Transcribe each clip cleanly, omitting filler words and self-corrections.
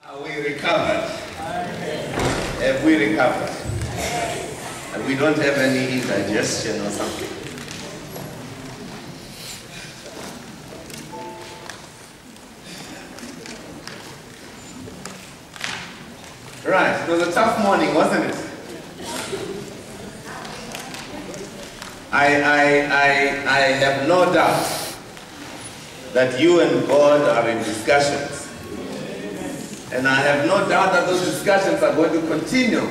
Are we recovered? Have we recovered? And we don't have any indigestion or something. Right, it was a tough morning, wasn't it? I have no doubt that you and God are in discussions. And I have no doubt that those discussions are going to continue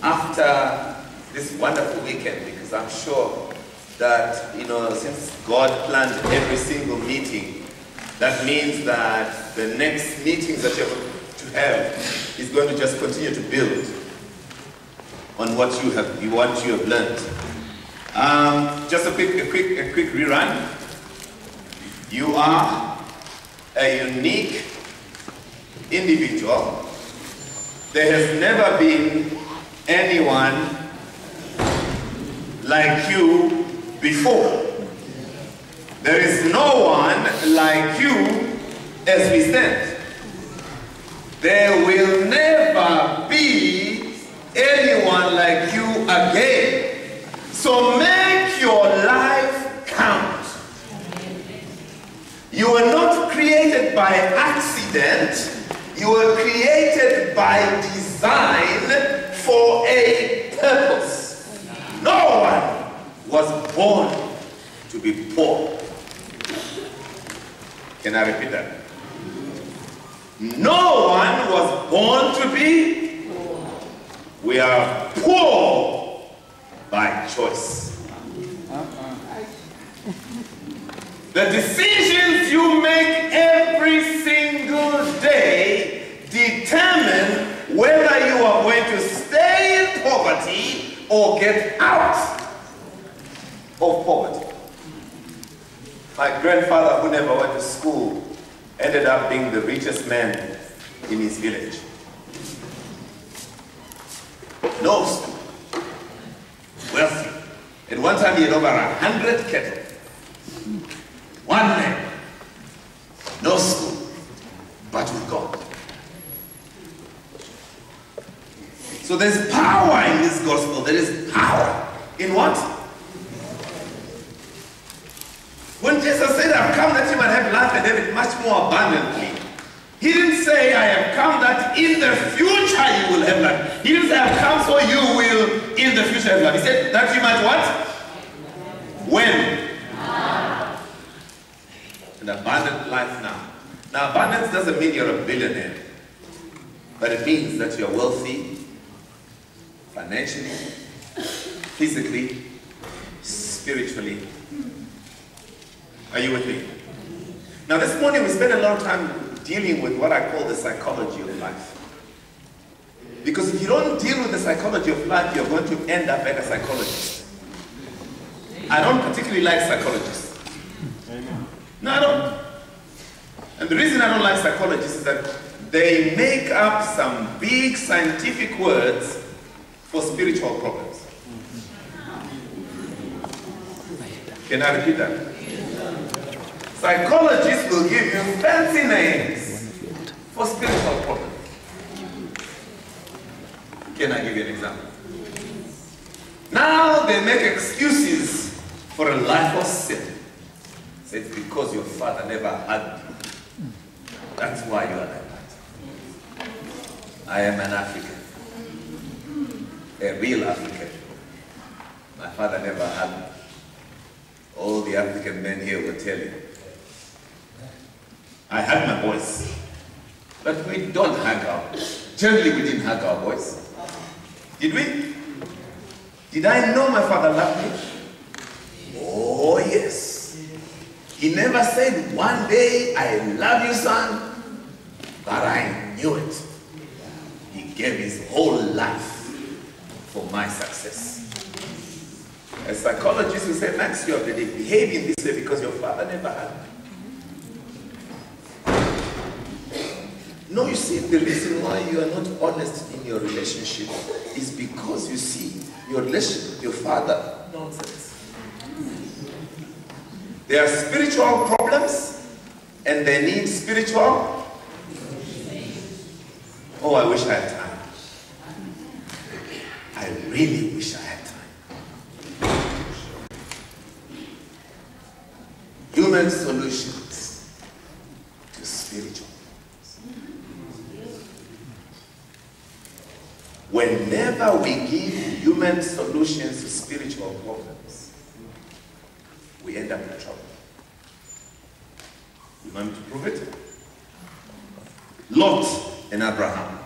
after this wonderful weekend, because I'm sure that, since God planned every single meeting, that means that the next meetings that you're going to have is going to just continue to build on what you have learned. Just a quick rerun. You are a unique individual. There has never been anyone like you before. There is no one like you as we stand. There will never be anyone like you again. So make your life count. You were not created by accident. You were created by design for a purpose. No one was born to be poor. Can I repeat that? No one was born to be poor. We are poor by choice. The decisions you make every single day determine whether you are going to stay in poverty or get out of poverty. My grandfather, who never went to school, ended up being the richest man in his village. No school. Wealthy. At one time he had over 100 cattle. One man. No school. But with God. So there's power in this gospel. There is power. In what? When Jesus said, I've come that you might have life and have it much more abundantly, he didn't say, I have come that in the future you will have life. He didn't say, I've come so you will in the future have life. He said, that you might what? When? Now. An abundant life now. Now, abundance doesn't mean you're a billionaire. But it means that you're wealthy, financially, physically, spiritually. Are you with me? Now this morning we spent a lot of time dealing with what I call the psychology of life. Because if you don't deal with the psychology of life, you're going to end up like a psychologist. I don't particularly like psychologists. No, I don't. And the reason I don't like psychologists is that they make up some big scientific words for spiritual problems. Can I repeat that? Psychologists will give you fancy names for spiritual problems. Can I give you an example? Now they make excuses for a life of sin. Say it's because your father never had you. That's why you are like that. I am an African. A real African. My father never had me. All the African men here will tell you. I had my boys, but we don't hug our boys. Generally, we didn't hug our boys. Did we? Did I know my father loved me? Oh, yes. He never said, one day, I love you, son, but I knew it. He gave his whole life for my success. A psychologist will say, Max, you have been behaving this way because your father never had me. No, you see, the reason why you are not honest in your relationship is because, you see, your relationship with your father, nonsense. There are spiritual problems, and they need spiritual. Oh, I wish I had time. I really wish I had time. Human solutions to spiritual problems. Whenever we give human solutions to spiritual problems, we end up in trouble. You want me to prove it? Lot and Abraham,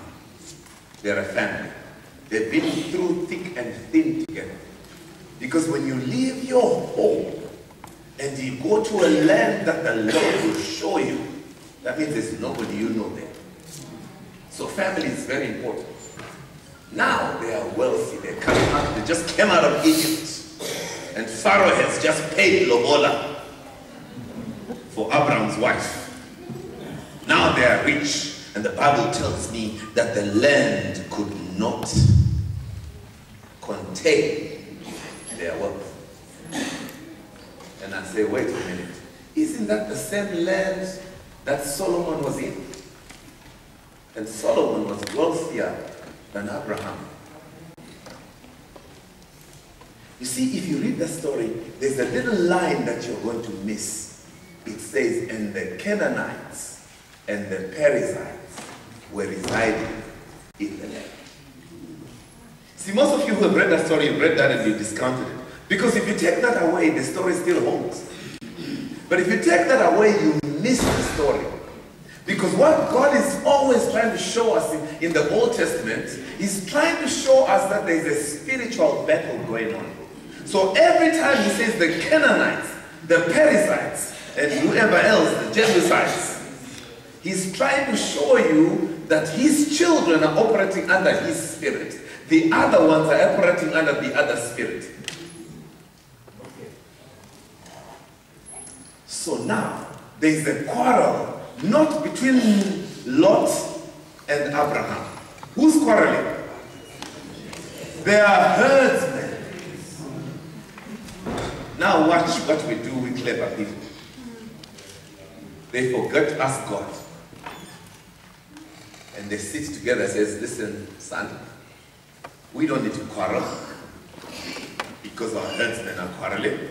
they're a family. They've been through thick and thin together. Because when you leave your home and you go to a land that the Lord will show you, that means there's nobody you know there. So family is very important. Now they are wealthy. They just came out of Egypt. And Pharaoh has just paid Lobola for Abraham's wife. Now they are rich. And the Bible tells me that the land could not contain their wealth. And I say, wait a minute. Isn't that the same land that Solomon was in? And Solomon was wealthier than Abraham. You see, if you read the story, there's a little line that you're going to miss. It says, and the Canaanites and the Perizzites were residing in the land. See, most of you who have read that story, you've read that and you discounted it. Because if you take that away, the story still holds. But if you take that away, you miss the story. Because what God is always trying to show us in the Old Testament, He's trying to show us that there is a spiritual battle going on. So every time He says the Canaanites, the Perizzites, and whoever else, the Jebusites, He's trying to show you that His children are operating under His spirit. The other ones are operating under the other spirit. So now, there is a quarrel, not between Lot and Abraham. Who's quarreling? They are herdsmen. Now watch what we do with clever people. They forget us God. And they sit together and says, listen, son, we don't need to quarrel because our herdsmen are quarreling.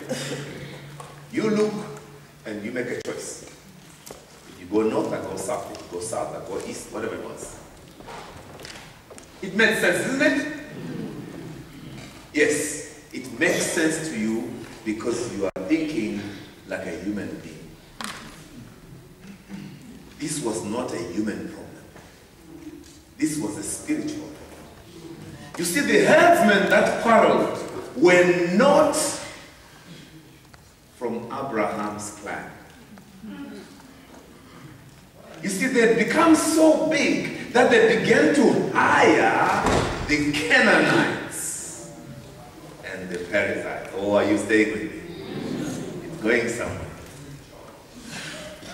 You look and you make a choice. If you go north, I go south. If you go south, I go east, whatever it was. It makes sense, isn't it? Yes, it makes sense to you because you are thinking like a human being. This was not a human problem. This was a spiritual problem. You see, the herdsmen that quarreled were not from Abraham's clan. You see, they had become so big that they began to hire the Canaanites and the Perizzites. Oh, are you staying with me? It's going somewhere.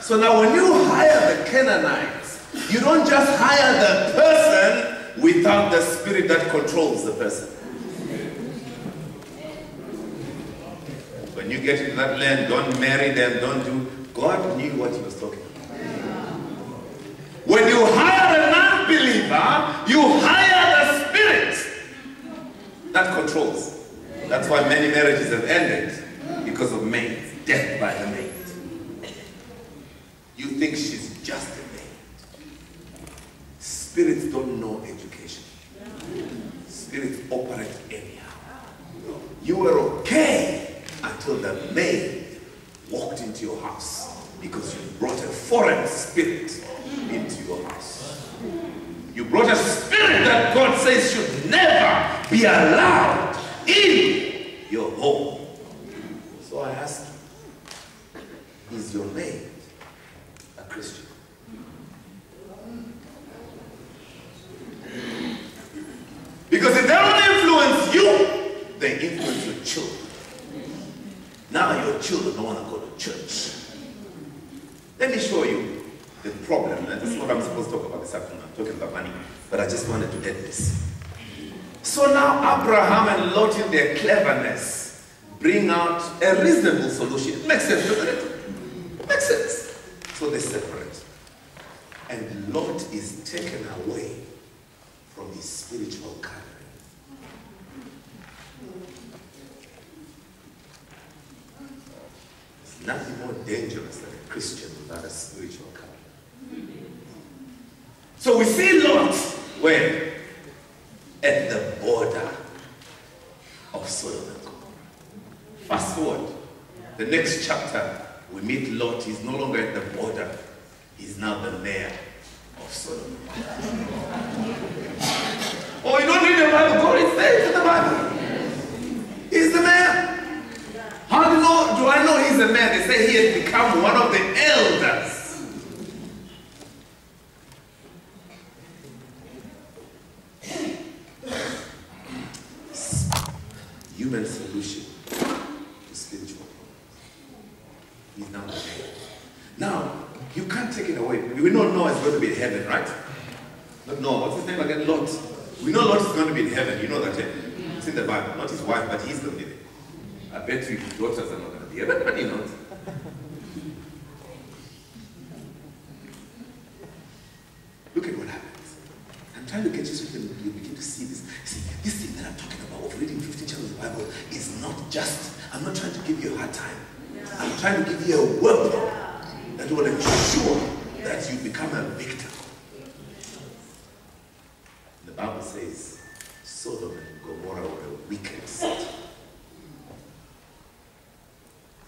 So now when you hire the Canaanites, you don't just hire the person without the spirit that controls the person. When you get into that land, don't marry them, don't do. God knew what He was talking about. When you hire a non-believer, you hire the spirit that controls. That's why many marriages have ended, because of maids, death by the maid. You think she's just a maid. Spirits don't know education. Spirits operate anyhow. You were okay until the maid walked into your house because you brought a foreign spirit into your house. You brought a spirit that God says should never be allowed in your home. So I ask you, is your maid a Christian? Because if they don't influence you, they influence your children. Now your children don't want to go to church. Let me show you the problem. And this is what I'm supposed to talk about this afternoon. I'm talking about money. But I just wanted to get this. So now Abraham and Lot, in their cleverness, bring out a reasonable solution. It makes sense, doesn't it? Makes sense. So they separate. And Lot is taken away from his spiritual covering. There's nothing more dangerous than a Christian without a spiritual covering. So we see Lot where? At the border of Sodom and Gomorrah. Fast forward. The next chapter, we meet Lot. He's no longer at the border. He's now the mayor of Sodom. Oh, you don't read the Bible? God is there in the Bible. He's the mayor. How do I know he's the mayor? They say he has become one of the elders. Human solution to spiritual problems. He's now the mayor. Now, you can't take it away. We know Noah is going to be in heaven, right? Not Noah. What's his name again? Lot. We know Lot is going to be in heaven. You know that, eh? It's in the Bible. Not his wife, but he's going to be there. I bet you his daughters are not going to be there, but you know. Look at what happens. I'm trying to get you so you begin to see this. See, this thing that I'm talking about of reading 15 chapters of the Bible is not just, I'm not trying to give you a hard time. I'm trying to give you a weapon that will ensure that you become a victor. The Bible says Sodom and Gomorrah were a wicked city.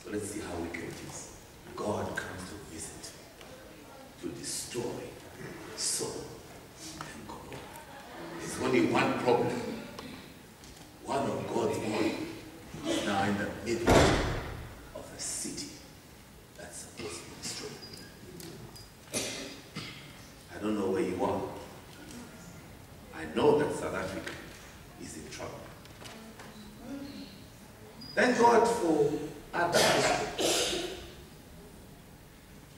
So let's see how wicked it is. God comes to visit, to destroy Sodom and Gomorrah. There's only one problem. One of God's own is now in the middle of a city that's supposed to be destroyed. I don't know where you are. I know that South Africa is in trouble. Thank God for other Christians.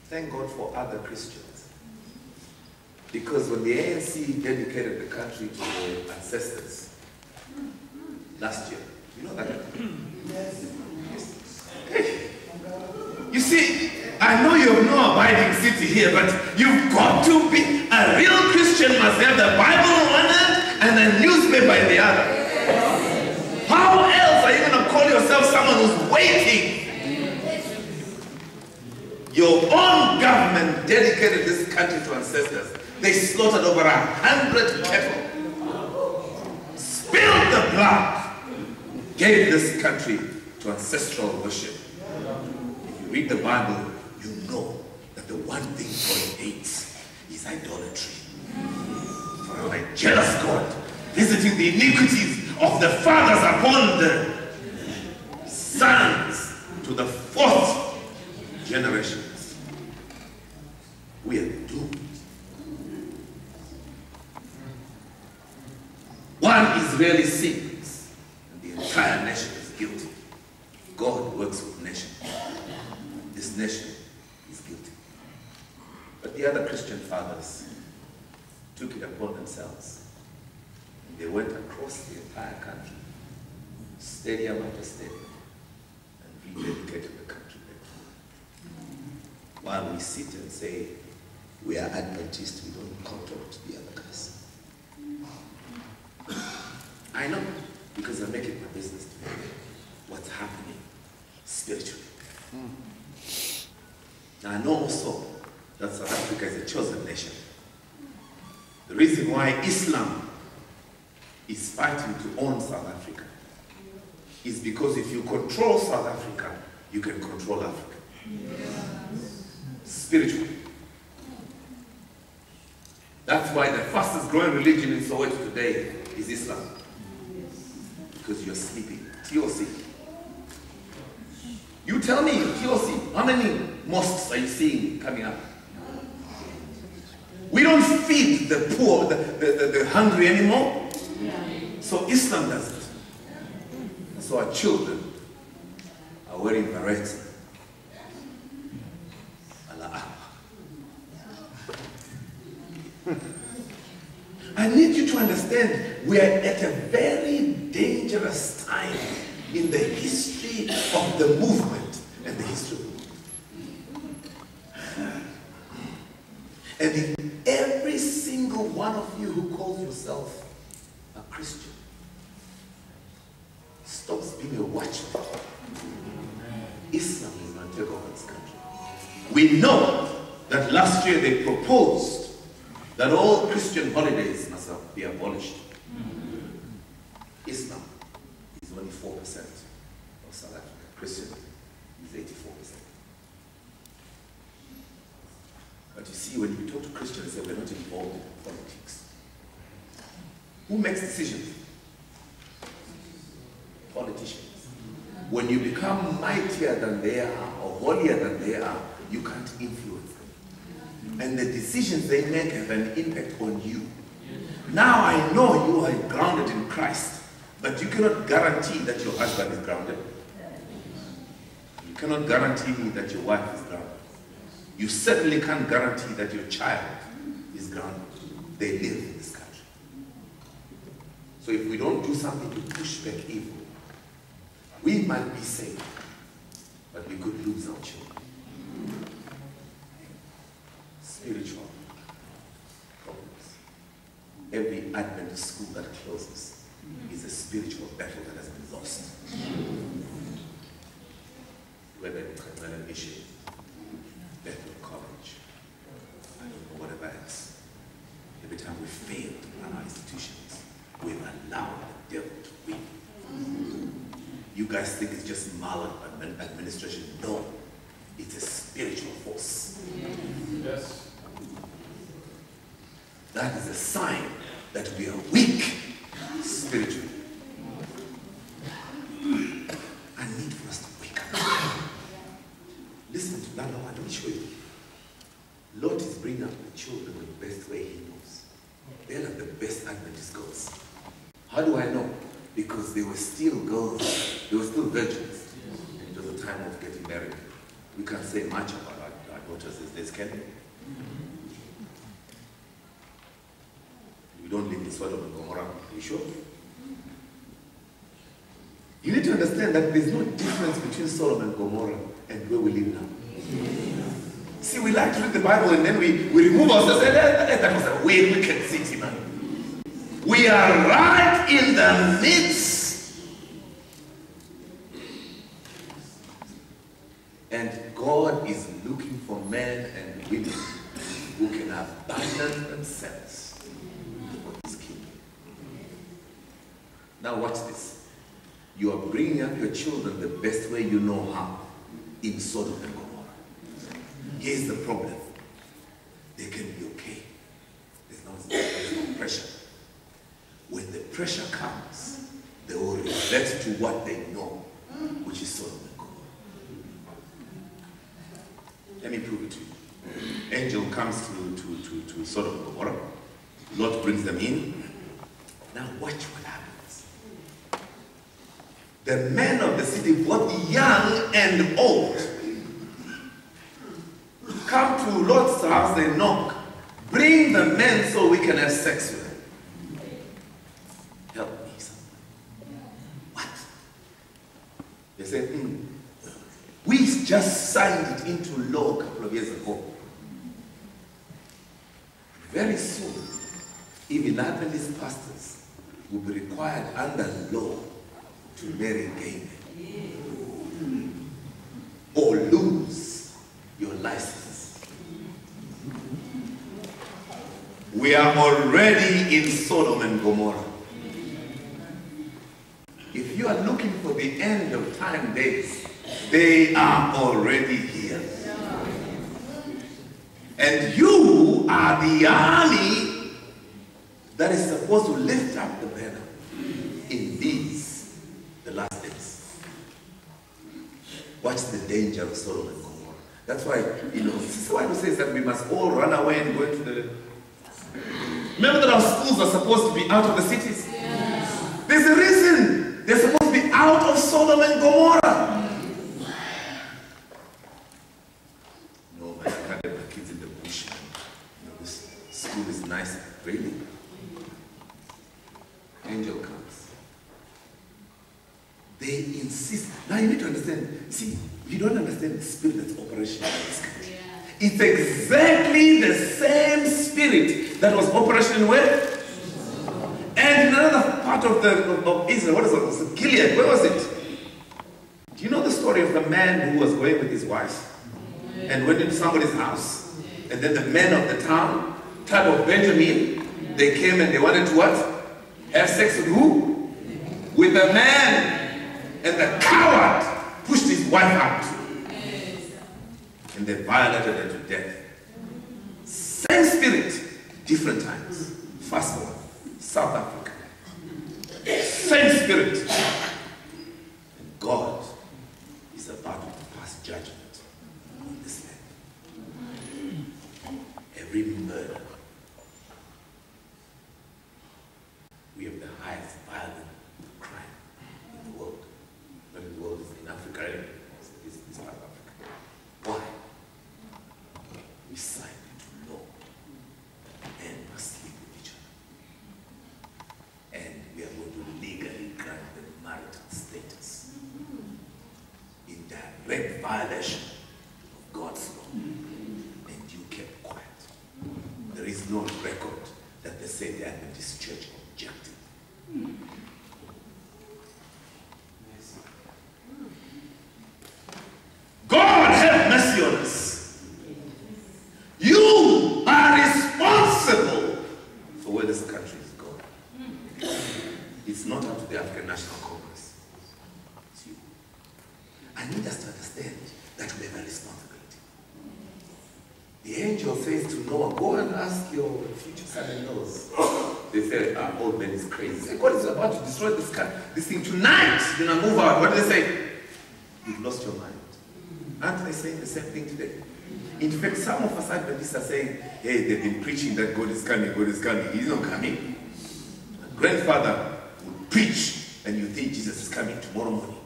Thank God for other Christians. Because when the ANC dedicated the country to their ancestors last year, you know that? Yes. Hey. You see, I know you have no abiding city here, but you've got to be a real Christian must have the Bible on one hand and a newspaper in the other. How else are you going to call yourself someone who's waiting? Your own government dedicated this country to ancestors. They slaughtered over 100 cattle, spilled the blood, gave this country to ancestral worship. If you read the Bible, you know that the one thing God hates is idolatry. For a like jealous God, visiting the iniquities of the fathers upon the sons to the fourth generations. We are doomed. One Israeli sins, and the entire nation is guilty. God works with nations. This nation is guilty. But the other Christian fathers took it upon themselves. And they went across the entire country, stadium after stadium, and rededicated the country back. While we sit and say, we are Adventists, we don't contact the other guys. I know, because I make it my business to know what's happening spiritually. Now I know also that South Africa is a chosen nation. The reason why Islam is fighting to own South Africa is because if you control South Africa, you can control Africa. Spiritually. That's why the fastest growing religion in Soweto today is Islam. Because you're sleeping. TOC. You tell me, TOC, how many mosques are you seeing coming up? We don't feed the poor, the hungry anymore. So Islam does it. So our children are wearing berets. Allah. I need you to understand we are at a very dangerous time in the history of the movement and the history of the movement. And if every single one of you who calls yourself a Christian stops being a watchman, Islam is going to take over this country. We know that last year they proposed that all Christian holidays must be abolished. Islam is only 4% of South Africa. Christianity is 84%. But you see, when you talk to Christians, they say we're not involved in politics. Who makes decisions? Politicians. When you become mightier than they are or holier than they are, you can't influence them. And the decisions they make have an impact on you. Now I know you are grounded in Christ, but you cannot guarantee that your husband is grounded. You cannot guarantee that your wife is grounded. You certainly can't guarantee that your child is grounded. They live in this country. So if we don't do something to push back evil, we might be safe, but we could lose our children. Spiritual problems. Every Adventist school that closes is a spiritual battle that has been lost. Whether it's a mission, Bethel College, I don't know, whatever else. Every time we fail to run our institutions, we've allowed the devil to win. You guys think it's just Malak administration. No, it's a spiritual force. Yes. That is a sign that we are weak spiritually. I need for us to wake up. Listen to that, Lord, let me show you. Lord is bringing up the children the best way he knows. They're like the best Adventist girls. How do I know? Because they were still girls. They were still virgins. It was a time of getting married. We can't say much about our daughters these days, can we? We don't live in Sodom and Gomorrah. Are you sure? You need to understand that there's no difference between Sodom and Gomorrah and where we live now. See, we like to read the Bible and then we remove ourselves and that was a weird, wicked city, man. We are right in the midst. And God is looking for men and women who can abandon themselves for his kingdom. Now watch this. You are bringing up your children the best way you know how in Sodom and Gomorrah. Here's the problem. They can be okay. There's no pressure. When the pressure comes, they will revert to what they know, which is Sodom and Gomorrah. Let me prove it to you. Angel comes to Sodom and Gomorrah. Lot brings them in. Now watch what happens. The men of the city, both young and old, come to Lot's house, they knock. Bring the men so we can have sex with them. Help me, son. What? They said, we just signed it into law a couple of years ago. Very soon, even Adventist pastors will be required under law to marry gay men. Or lose your license. We are already in Sodom and Gomorrah. If you are looking for the end of time days, they are already here. And you are the army that is supposed to lift up the banner in these, the last days. Watch the danger of Sodom and Gomorrah. That's why, Sister Bible says that we must all run away and go into the... Remember that our schools are supposed to be out of the cities? Yes. There's a reason. They're supposed to be out of Sodom and Gomorrah. No, man, I can't have my kids in the bush. This school is nice. Really? Angel comes. They insist. Now you need to understand. See, you don't understand the spirit that's operational in this country. It's exactly the same spirit that was operational where? And in another part of Israel, what is it? Was it Gilead? Where was it? Do you know the story of the man who was going with his wife and went into somebody's house? And then the men of the town, tribe of Benjamin, they came and they wanted to what? Have sex with who? With the man. And the coward pushed his wife out. And they violated her to death. Same spirit, different times. Fast forward. South Africa. Same spirit. And God is about to pass judgment on this land. Every murder. We have the highest violent crime in the world. Not in the world, it's in Africa. It's South Africa. Why? We signed into law. Men must sleep with each other. And we are going to legally grant them marital status in direct violation of God's law. And you kept quiet. There is no record that they say the Adventist Church objected. God have mercy on us. You are responsible for where this country is going. It's not up to the African National Congress. It's you. I need us to understand that we have a responsibility. The angel says to Noah, go and ask your future son-in-laws. They say, our old man is crazy. God is about to destroy this thing tonight. Then I move out. What do they say? You've lost your mind. Aren't they saying the same thing today? In fact, some of us Adventists are saying, hey, they've been preaching that God is coming, God is coming. He's not coming. My grandfather would preach, and you think Jesus is coming tomorrow morning.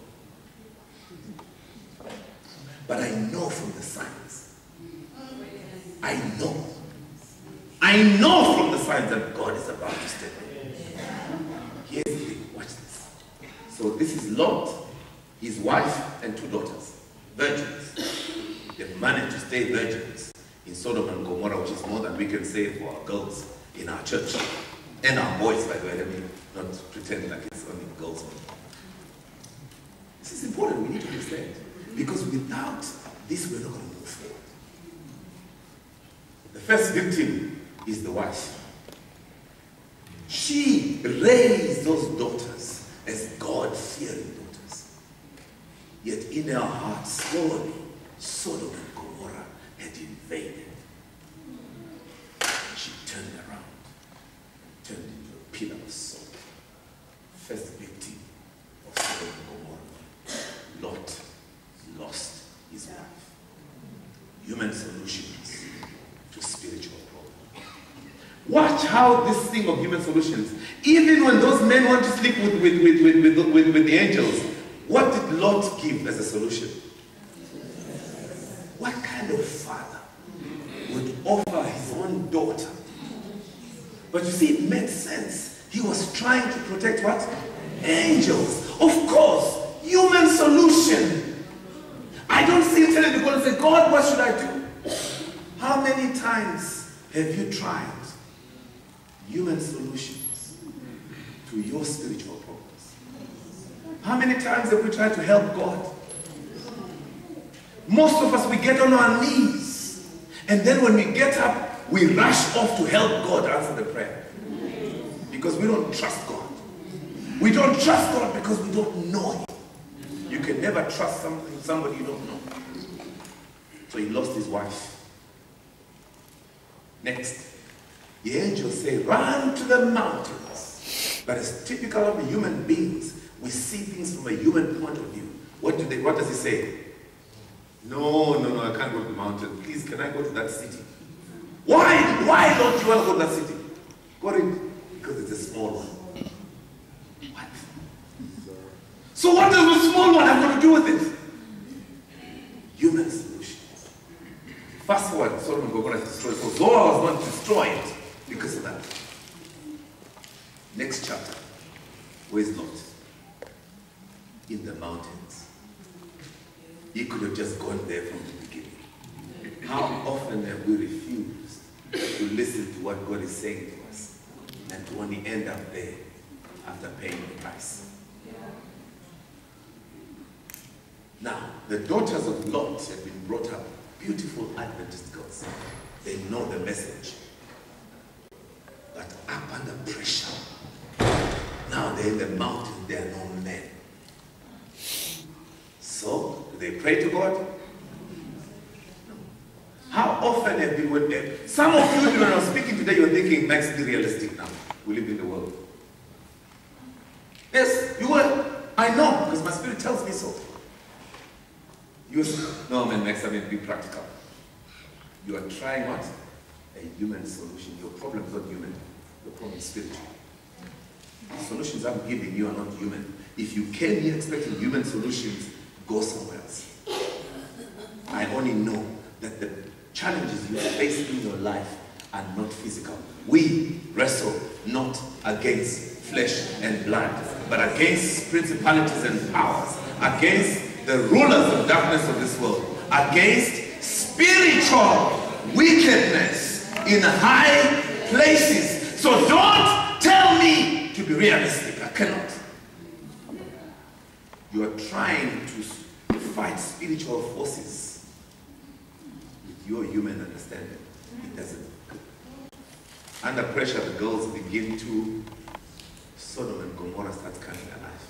But I know from the signs. I know from the signs that God is about to step in. Here's the thing, watch this. So this is Lot, his wife, and 2 daughters. Virgins. They've managed to stay virgins in Sodom and Gomorrah, which is more than we can say for our girls in our church. And our boys, by the way. Let me not pretend like it's only girls. This is important. We need to understand. Because without this, we're not going to move forward. The first victim is the wife. She raised those daughters as God-fearing daughters. Yet in her heart, slowly, Sodom and Gomorrah had invaded. She turned around, turned into a pillar of salt. First victim of Sodom and Gomorrah. Lot lost his wife. Human solutions to spiritual problems. Watch how this thing of human solutions, even when those men want to sleep with the angels, what did Lot give as a solution? What kind of father would offer his own daughter? But you see, it made sense. He was trying to protect what? Angels. Of course, human solution. I don't see him telling the God and say, God, what should I do? How many times have you tried human solutions to your spiritual problems? How many times have we tried to help God? Most of us, we get on our knees. And then when we get up, we rush off to help God answer the prayer. Because we don't trust God. We don't trust God because we don't know Him. You can never trust somebody you don't know. So he lost his wife. Next, the angels say, run to the mountains. But as typical of the human beings, we see things from a human point of view. What does he say? No, I can't go to the mountain. Please, can I go to that city? Why don't you want to go to that city? Because it's a small one. What? So what does the small one have got to do with it? Human solutions. Fast forward, Sodom and Gomorrah is destroyed. So Zoar was not destroyed because of that. Next chapter. Where is Lot? In the mountains. He could have just gone there from the beginning. How often have we refused to listen to what God is saying to us and to only end up there after paying the price? Now, the daughters of Lot have been brought up, beautiful Adventist girls. They know the message. But up under pressure, now they're in the mountains, they are no men. So, do they pray to God? How often have you went there? Some of you, when I'm speaking today, you're thinking, Max, be realistic now. We live in the world. Yes, you will. I know, because my spirit tells me so. You say, no, man, Max, I mean, be practical. You are trying what? A human solution. Your problem is not human. Your problem is spiritual. The solutions I'm giving you are not human. If you came here expecting human solutions, go somewhere else. I only know that the challenges you face in your life are not physical. We wrestle not against flesh and blood, but against principalities and powers, against the rulers of darkness of this world, against spiritual wickedness in high places. So don't tell me to be realistic. I cannot. You are trying to fight spiritual forces with your human understanding. It doesn't work. Under pressure, the girls begin to, Sodom and Gomorrah starts coming alive.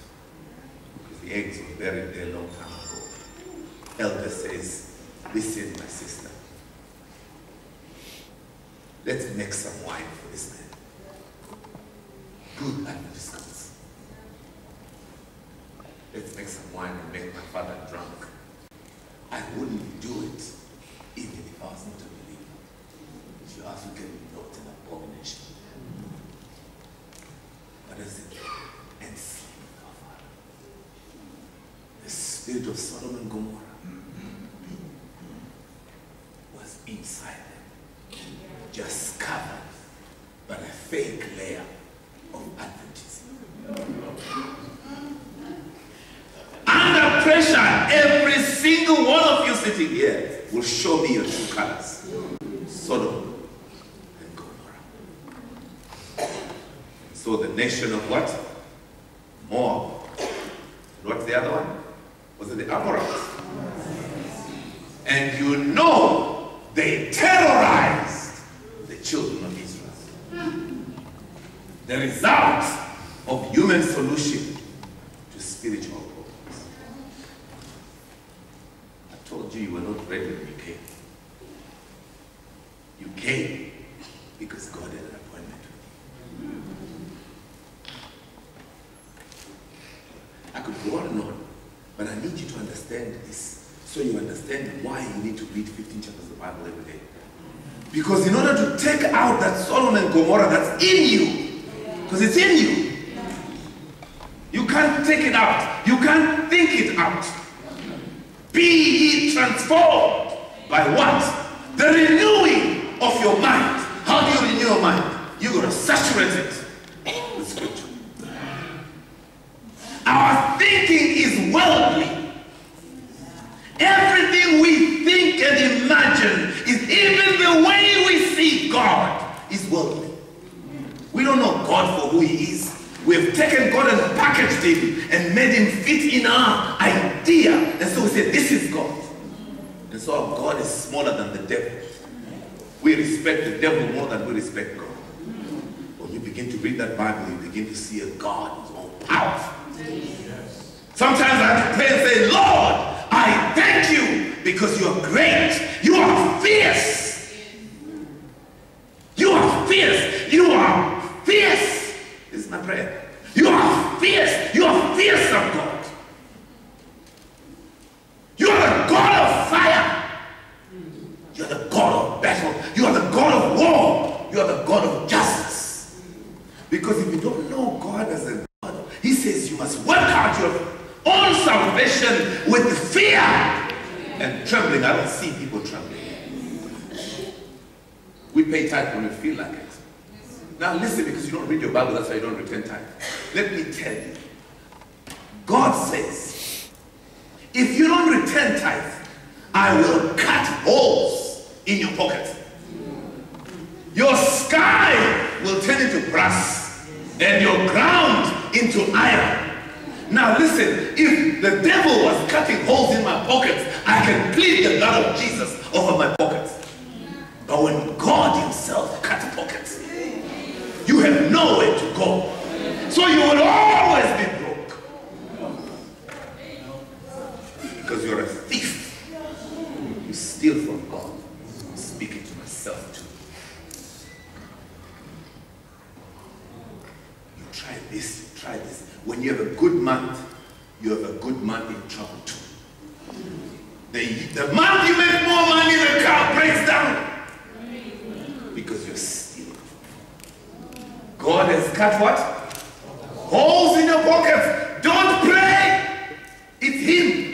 Because the eggs were buried there a long time ago. Elder says, listen, my sister, let's make some wine for this man. Good Adventist. Let's make some wine and make my father drunk. I wouldn't do it even if I was not a believer. If you're African, you know it's an abomination. But as it and sleep our father. The spirit of Sodom and Gomorrah was inside them, just covered by a fake layer of Adventism. Under pressure, every single one of you sitting here will show me your true colors. Sodom and Gomorrah. So the nation of what? Moab. What's the other one? Was it the Amorites? And you know they terrorized the children of Israel. The result of human solution to spiritual problems. I told you were not ready when you came. You came because God had an appointment with you. I could go on and on, but I need you to understand this so you understand why you need to read 15 chapters of the Bible every day. Because in order to take out that Sodom and Gomorrah that's in you, because it's in you, you can't take it out. You can't think it out. Be ye transformed by what? The renewing of your mind. How do you renew your mind? You're going to saturate it with scripture. Our thinking is worldly. Everything we think and imagine is even the way we see God is worldly. We don't know God for who he is. We've taken God and packaged him and made him fit in our idea. And so we say, this is God. And so our God is smaller than the devil. We respect the devil more than we respect God. When you begin to read that Bible, you begin to see a God who's all powerful. Sometimes I have to pray and say, Lord, I thank you because you are great. You are fierce. You are fierce. You are fierce. This is my prayer. You are fierce. You are fierce of God. You are the God of fire. You are the God of battle. You are the God of war. You are the God of justice. Because if you don't know God as a God, he says you must work out your own salvation with fear and trembling. I don't see people trembling. We pay tithe when we feel like it. Now listen, because you don't read your Bible, that's why you don't return tithe. Let me tell you. God says, if you don't return tithe, I will cut holes in your pocket. Your sky will turn into brass and your ground into iron. Now listen, if the devil was cutting holes in my pockets, I can plead the blood of Jesus over my pockets. But when God himself cuts pockets, you have nowhere to go. So you will always be broke. Because you're a thief. You steal from God. I'm speaking to myself too. You try this, you try this. When you have a good month, you have a good month in trouble too. The month you make more money, the car breaks down. Because you're stealing. God has cut what? Holes in your pockets. Don't pray. It's him.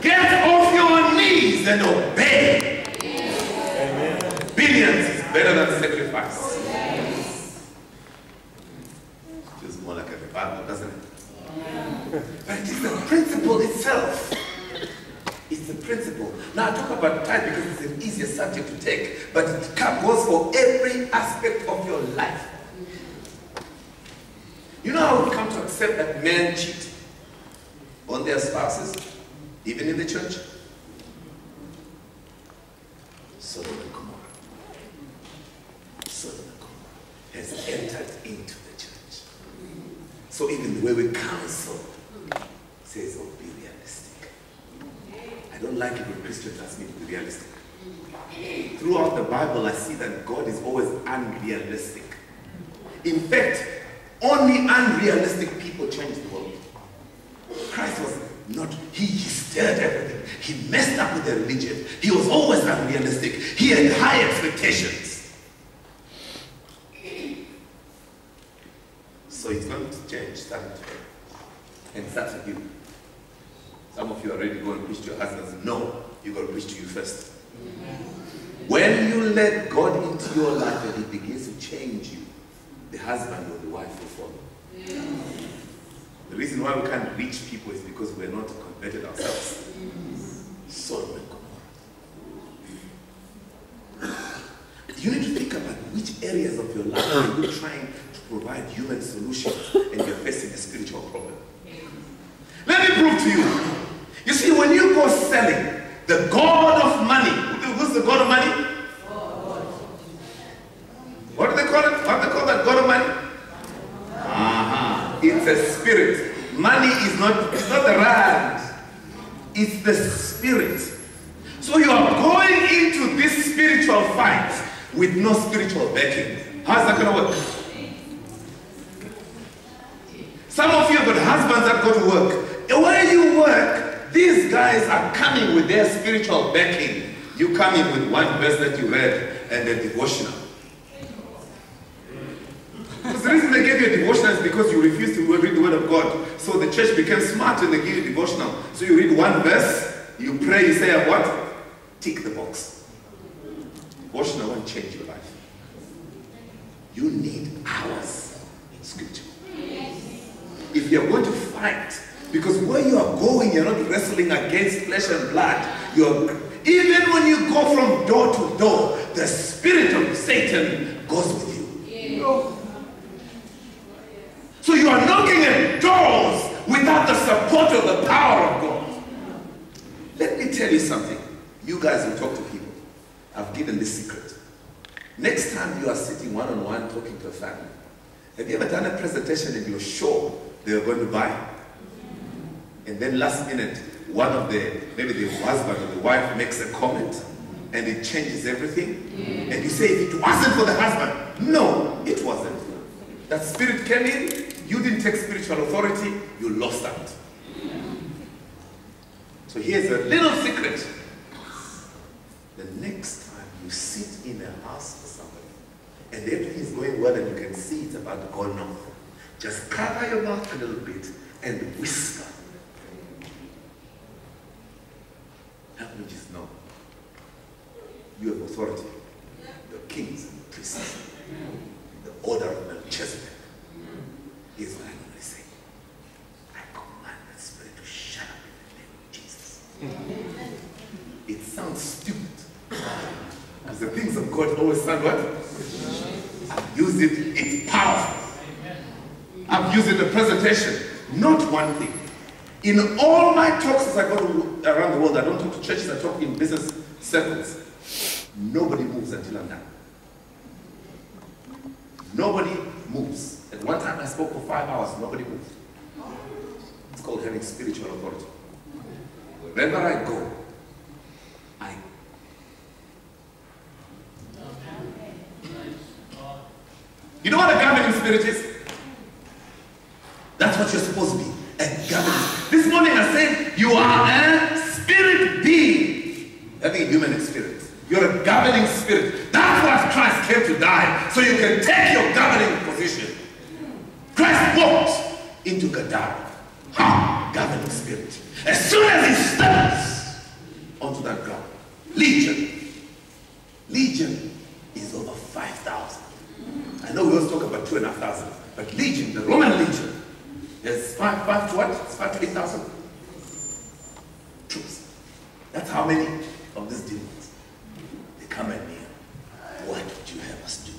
Get off your knees and obey. Amen. Obedience is better than sacrifice. Feels more like a revival, doesn't it? But it is the principle itself. It's the principle. Now I talk about tithe because it's an easier subject to take, but it goes for every aspect of your life. You know how we come to accept that men cheat on their spouses, even in the church? Sodom and Gomorrah. Sodom and Gomorrah has entered into the church. So even the way we counsel says, oh, be realistic. I don't like it when Christians ask me to be realistic. Throughout the Bible, I see that God is always unrealistic. In fact, only unrealistic people change the world. Christ was not, he stirred everything. He messed up with the religion. He was always unrealistic. He had high expectations. So it's going to change starting today. And it starts with you. Some of you are ready to go and preach to your husbands. No, you've got to preach to you first. When you let God into your life and he begins to change you, the husband or the wife will follow. The reason why we can't reach people is because we're not converted ourselves. Sodom and Gomorrah. You need to think about which areas of your life are you trying to provide human solutions and you're facing a spiritual problem. Let me prove to you. You see, when you go selling, the God of money, who's the God of money? What do they call it? What do they call that God of money? It's a spirit. Money is not, it's not the rand. It's the spirit. So you are going into this spiritual fight with no spiritual backing. How's that going to work? Some of you have got husbands that go to work. Where you work, these guys are coming with their spiritual backing. You come in with one verse that you read and a devotional. Because the reason they gave you a devotional is because you refused to read the word of God. So the church became smart and they gave you a devotional. So you read one verse, you pray, you say what? Tick the box. Devotional won't change your life. You need hours in scripture. If you're going to fight, because where you are going, you're not wrestling against flesh and blood. Even when you go from door to door, the spirit of Satan goes with you. So you are knocking at doors without the support of the power of God. Let me tell you something. You guys will talk to people. I've given this secret. Next time you are sitting one-on-one talking to a family, have you ever done a presentation and you're sure they are going to buy? And then last minute, maybe the husband or the wife makes a comment and it changes everything. And you say, if it wasn't for the husband. No, it wasn't. That spirit came in, you didn't take spiritual authority, you lost out. So here's a little secret. The next time you sit in a house for somebody and everything is going well and you can see it's about to go north, just cover your mouth a little bit and whisper. Help me just know. You have authority. You're kings and priests. The order of Melchizedek. Here's what I'm going to say. I command that spirit to shut up in the name of God always sound what? I've used it, it's powerful. I've used it in the presentation. Not one thing. In all my talks as I go around the world, I don't talk to churches, I talk in business circles. Nobody moves until I'm done. Nobody moves. At one time I spoke for 5 hours, nobody moved. It's called having spiritual authority. Wherever I go, You know what a governing spirit is? That's what you're supposed to be, a governing. This morning I said you are a spirit being having a human experience. You're a governing spirit. That's what Christ came to die, so you can take your governing position. Christ walked into Gadara. Governing spirit. As soon as he steps onto that ground, Legion is over 5,000. I know we always talk about 2,500, but Legion, the Roman Legion, there's 5 to what? It's 5 to 8,000 troops. That's how many of these demons. They come at me. What would you have us do?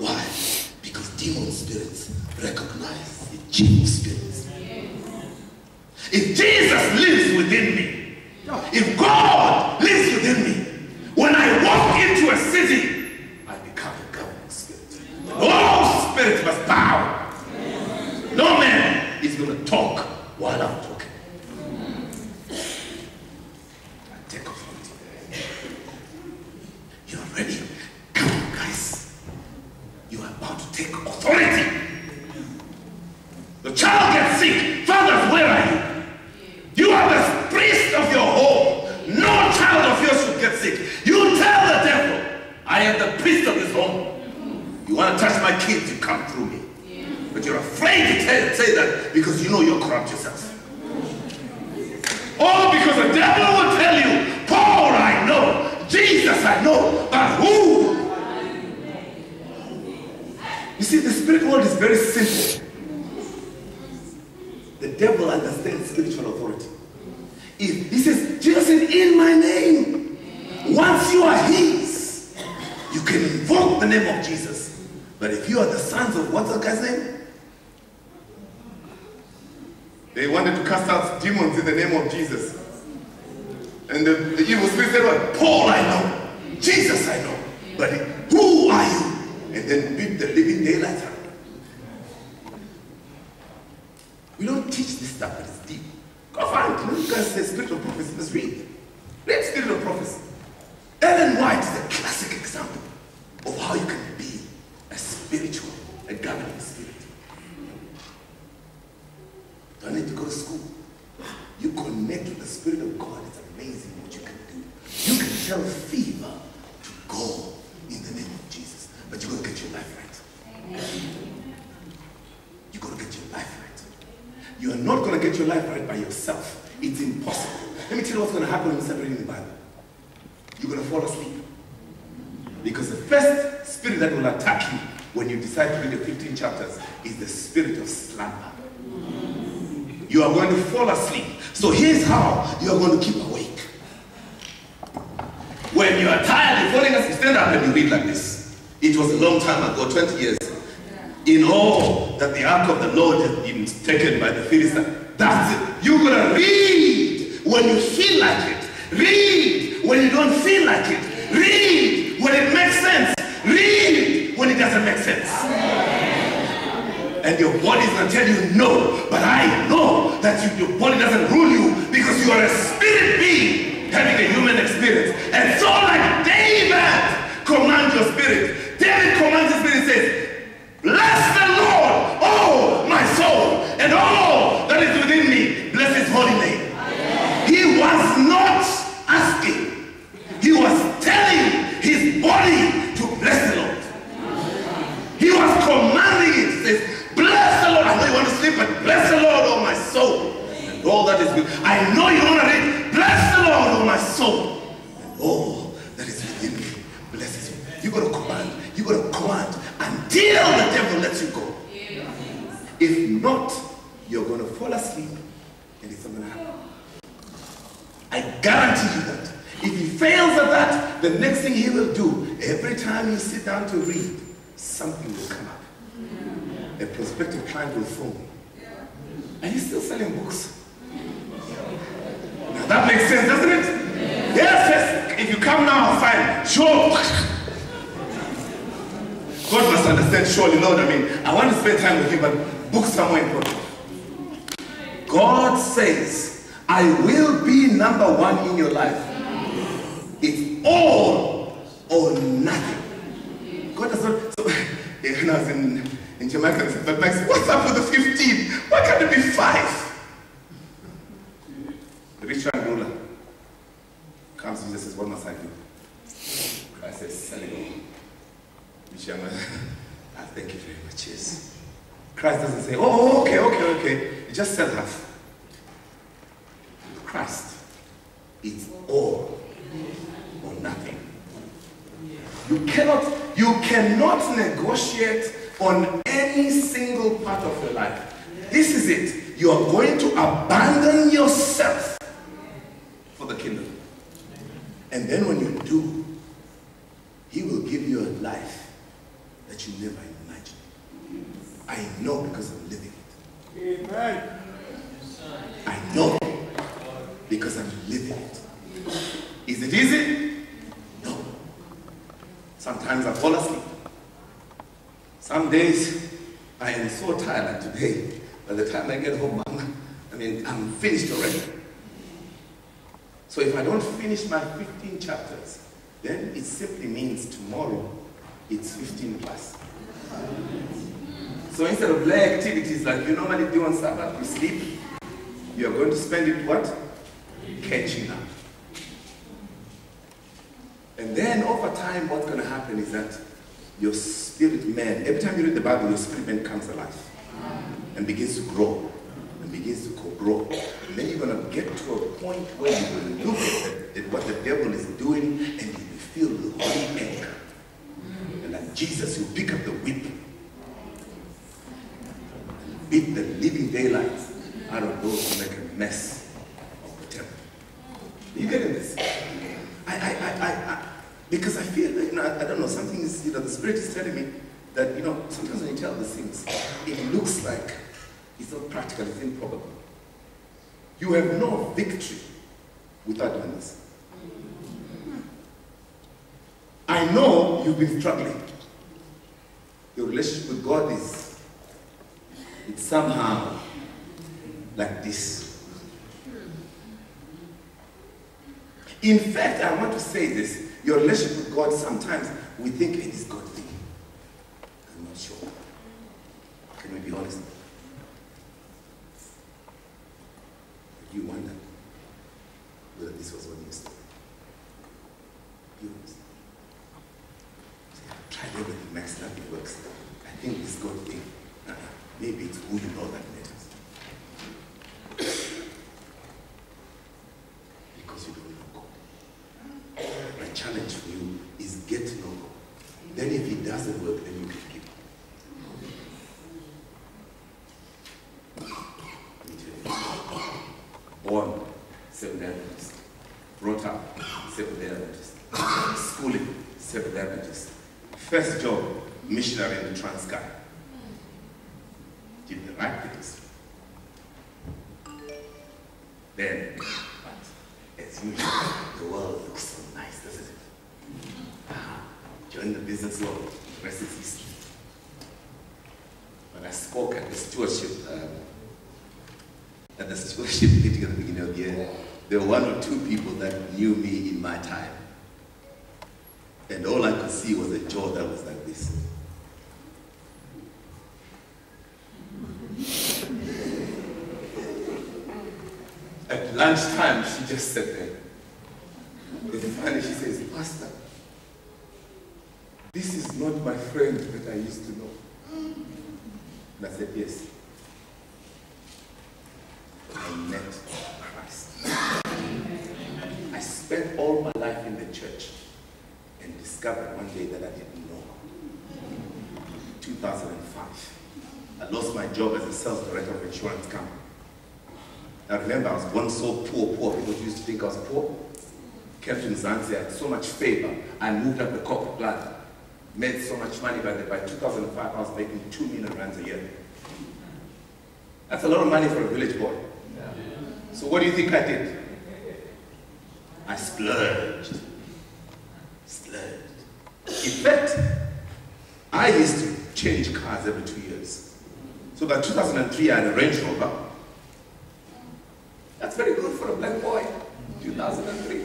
Why? Because demon spirits recognize the evil spirits. If Jesus lives within me, if God lives within me, when I walk into a city, I become a governing spirit. All spirits must bow. No man is going to talk while I'm talking. I take authority. You're ready? Come on, guys. You are about to take authority. The child gets sick. Fathers, where are you? You are the priest of your home. No child of yours should get sick. You tell the devil, I am the priest of this home. You want to touch my kids, you come through me. But you're afraid to say that because you know you're corrupt yourself. Or because the devil will tell you, Paul I know, Jesus I know, but who? You see, the spirit world is very simple. The devil understands spiritual authority. If he says, Jesus said, in my name, once you are his, you can invoke the name of Jesus. But if you are the sons of what's the guy's name? They wanted to cast out demons in the name of Jesus. And the evil spirit said, well, Paul I know, Jesus I know, but who are you? And then beat the living daylights out. We don't teach this stuff, but it's deep. Go find, you guys say spirit of prophecy, let's read. Read spirit of prophecy. Ellen White is a classic example of how you can be a spiritual, a governing spirit. Don't need to go to school. You connect with the Spirit of God. It's amazing what you can do. You can tell fever to go in the name of Jesus. But you've got to get your life right. You've got to get your life right. You are not going to get your life right by yourself. It's impossible. Let me tell you what's going to happen when you start reading the Bible. You're going to fall asleep. Because the first spirit that will attack you when you decide to read the 15 chapters is the spirit of slumber. You are going to fall asleep. So here's how you are going to keep awake. When you are tired, you're falling asleep, stand up and you read like this. It was a long time ago, 20 years. In all that the ark of the Lord has been taken by the Philistines. That's it. You're going to read when you feel like it. Read when you don't feel like it. Read when it makes sense. Read when it doesn't make sense. And your body is going to tell you no. But I know that your body doesn't rule you because you are a spirit being having a human experience. And so like David commands your spirit. David commands his spirit and says, bless the Lord, oh my soul, and all that is within me. Bless his holy name. He was not asking. He was telling his body to bless the Lord. He was commanding it. He says, bless the Lord. I know you want to sleep, but bless the Lord, oh my soul, and all that is good. I know you want to read, bless the Lord, oh my soul, and all that is within me. Bless his name. You got to command. You got to command until the devil lets you go. If not, you're going to fall asleep, and it's not going to happen. I guarantee you that. If he fails at that, the next thing he will do, every time you sit down to read, something will come up. A prospective client will phone me. And he's still selling books. Now that makes sense, doesn't it? Yes, yes. If you come now, fine. Sure. God must understand, surely, Lord. I mean, I want to spend time with you, but books are more important. God says, I will be number one in your life. It's all or nothing. God does not. So, when I was in Jamaica, I said, but Max, what's up with the 15? Why can't it be 5? The rich young ruler comes to Jesus and says, what must I do? Christ says, sell it all. Rich young man, thank you very much, yes. Christ doesn't say, oh, okay. You just sell half. Christ, it's all or nothing. You cannot negotiate on any single part of your life. This is it. You are going to abandon yourself for the kingdom. And then when you do, he will give you a life that you never imagined. I know because I'm living it. Amen. I know because I'm living it. Is it easy? No. Sometimes I fall asleep. Some days I am so tired like today. By the time I get home, I'm finished already. So if I don't finish my 15 chapters, then it simply means tomorrow it's 15 plus. So instead of lay activities like you normally do on Sabbath, you sleep, you're going to spend it what? Catching up. And then over time, what's going to happen is that your spirit man, every time you read the Bible, your spirit man comes alive and begins to grow and begins to grow. And then you're going to get to a point where you will look at what the devil is doing and you will feel the holy anger. And like Jesus, you pick up the whip and beat the living daylights out of those who make a mess of the temple. Are you getting this? Because I feel, I don't know, something is, the Spirit is telling me that, sometimes when you tell these things, it looks like it's not practical, it's improbable. You have no victory without doing this. I know you've been struggling. Your relationship with God it's somehow like this. In fact, I want to say this. Your relationship with God, sometimes we think it is God thing. I'm not sure. Can we be honest? You wonder whether this was one yesterday. You understand? I've tried everything, Max, nothing works. I think this God thing. Maybe it's who you know that matters. Because you don't know God. My challenge for you is get to know God. Then if it doesn't work, then you can give up. Born Seventh-day Adventist. Brought up Seventh-day Adventist. Schooling Seventh-day Adventist. First job, missionary in the Transkei. Did the right things. Then, but as usual, the world looks so nice, doesn't it? Join the business world, the rest is history. When I spoke at the stewardship meeting at the beginning of the year, there were 1 or 2 people that knew me in my time. And all I could see was a jaw that was like this. At lunchtime, she just sat there. And finally she says, Pastor, this is not my friend that I used to know. And I said, yes. I met Christ. I spent all my life in the church and discovered one day that I didn't know. 2005. I lost my job as a sales director of an insurance company. I remember I was once so poor, people used to think I was poor. kept in Zanzibar, had so much favor. I moved up the corporate ladder, made so much money. By 2005, I was making 2 million rands a year. That's a lot of money for a village boy. So what do you think I did? I splurged. Splurged. In fact, I used to change cars every 2 years. So by 2003, I had a Range Rover. That's very good for a black boy. 2003.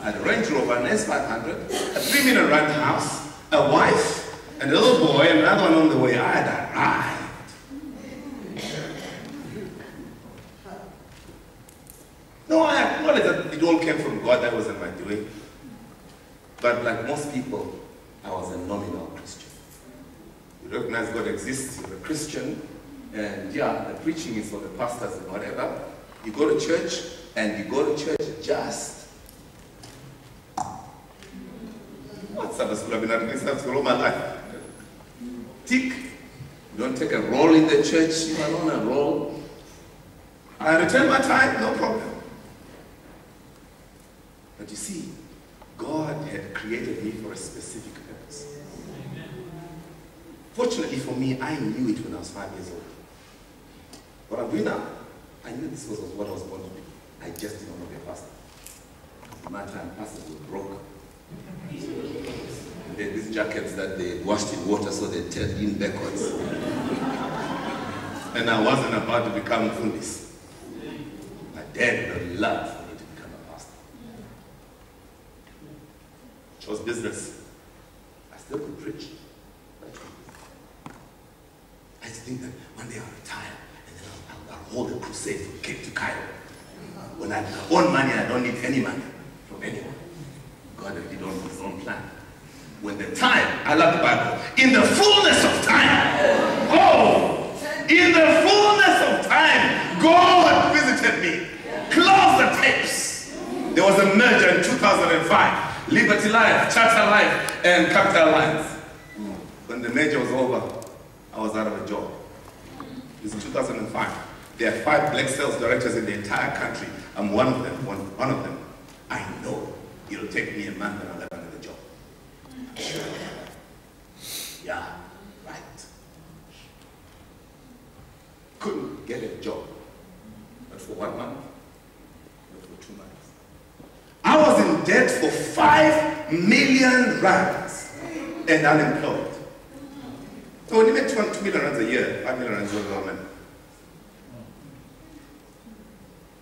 I had a Range Rover, an S500, a 3 million rand house, a wife, and a little boy, and another one on the way. I had arrived. No, I acknowledge that it all came from God. That wasn't my doing. But like most people, I was a nominal Christian. You recognize God exists, you're a Christian, and yeah, the preaching is for the pastors and whatever. You go to church, and you go to church just. What Sabbath school? I've been attending Sabbath school all my life. Tick. You don't take a role in the church, you are on a role. I return my time, no problem. But you see, God had created me for a specific purpose. Fortunately for me, I knew it when I was 5 years old. What I'm doing now, I knew this was what I was born to do. I just didn't want to be a pastor. At my time, pastors were broke. They had these jackets that they washed in water so they turned in backwards. And I wasn't about to become Fundis. My dad would have loved for me to become a pastor. Chose business. I still could preach. I just think that one day I'll retire and then I'll hold a crusade from Cape to Cairo. When I own money, I don't need any money from anyone. God did on his own plan. When the time, I love the Bible, in the fullness of time, in the fullness of time, God visited me. Close the tapes. There was a merger in 2005. Liberty Life, Charter Life, and Capital Alliance. When the merger was over, I was out of a job. It's 2005. There are 5 black sales directors in the entire country. I'm one of them. One of them. I know it'll take me a month and I'll have another job. Sure. Yeah, right. Couldn't get a job. But for 1 month, but for 2 months. I was in debt for 5 million rands and unemployed. So when you make 2 million rands a year, 5 million rands is a lot of money.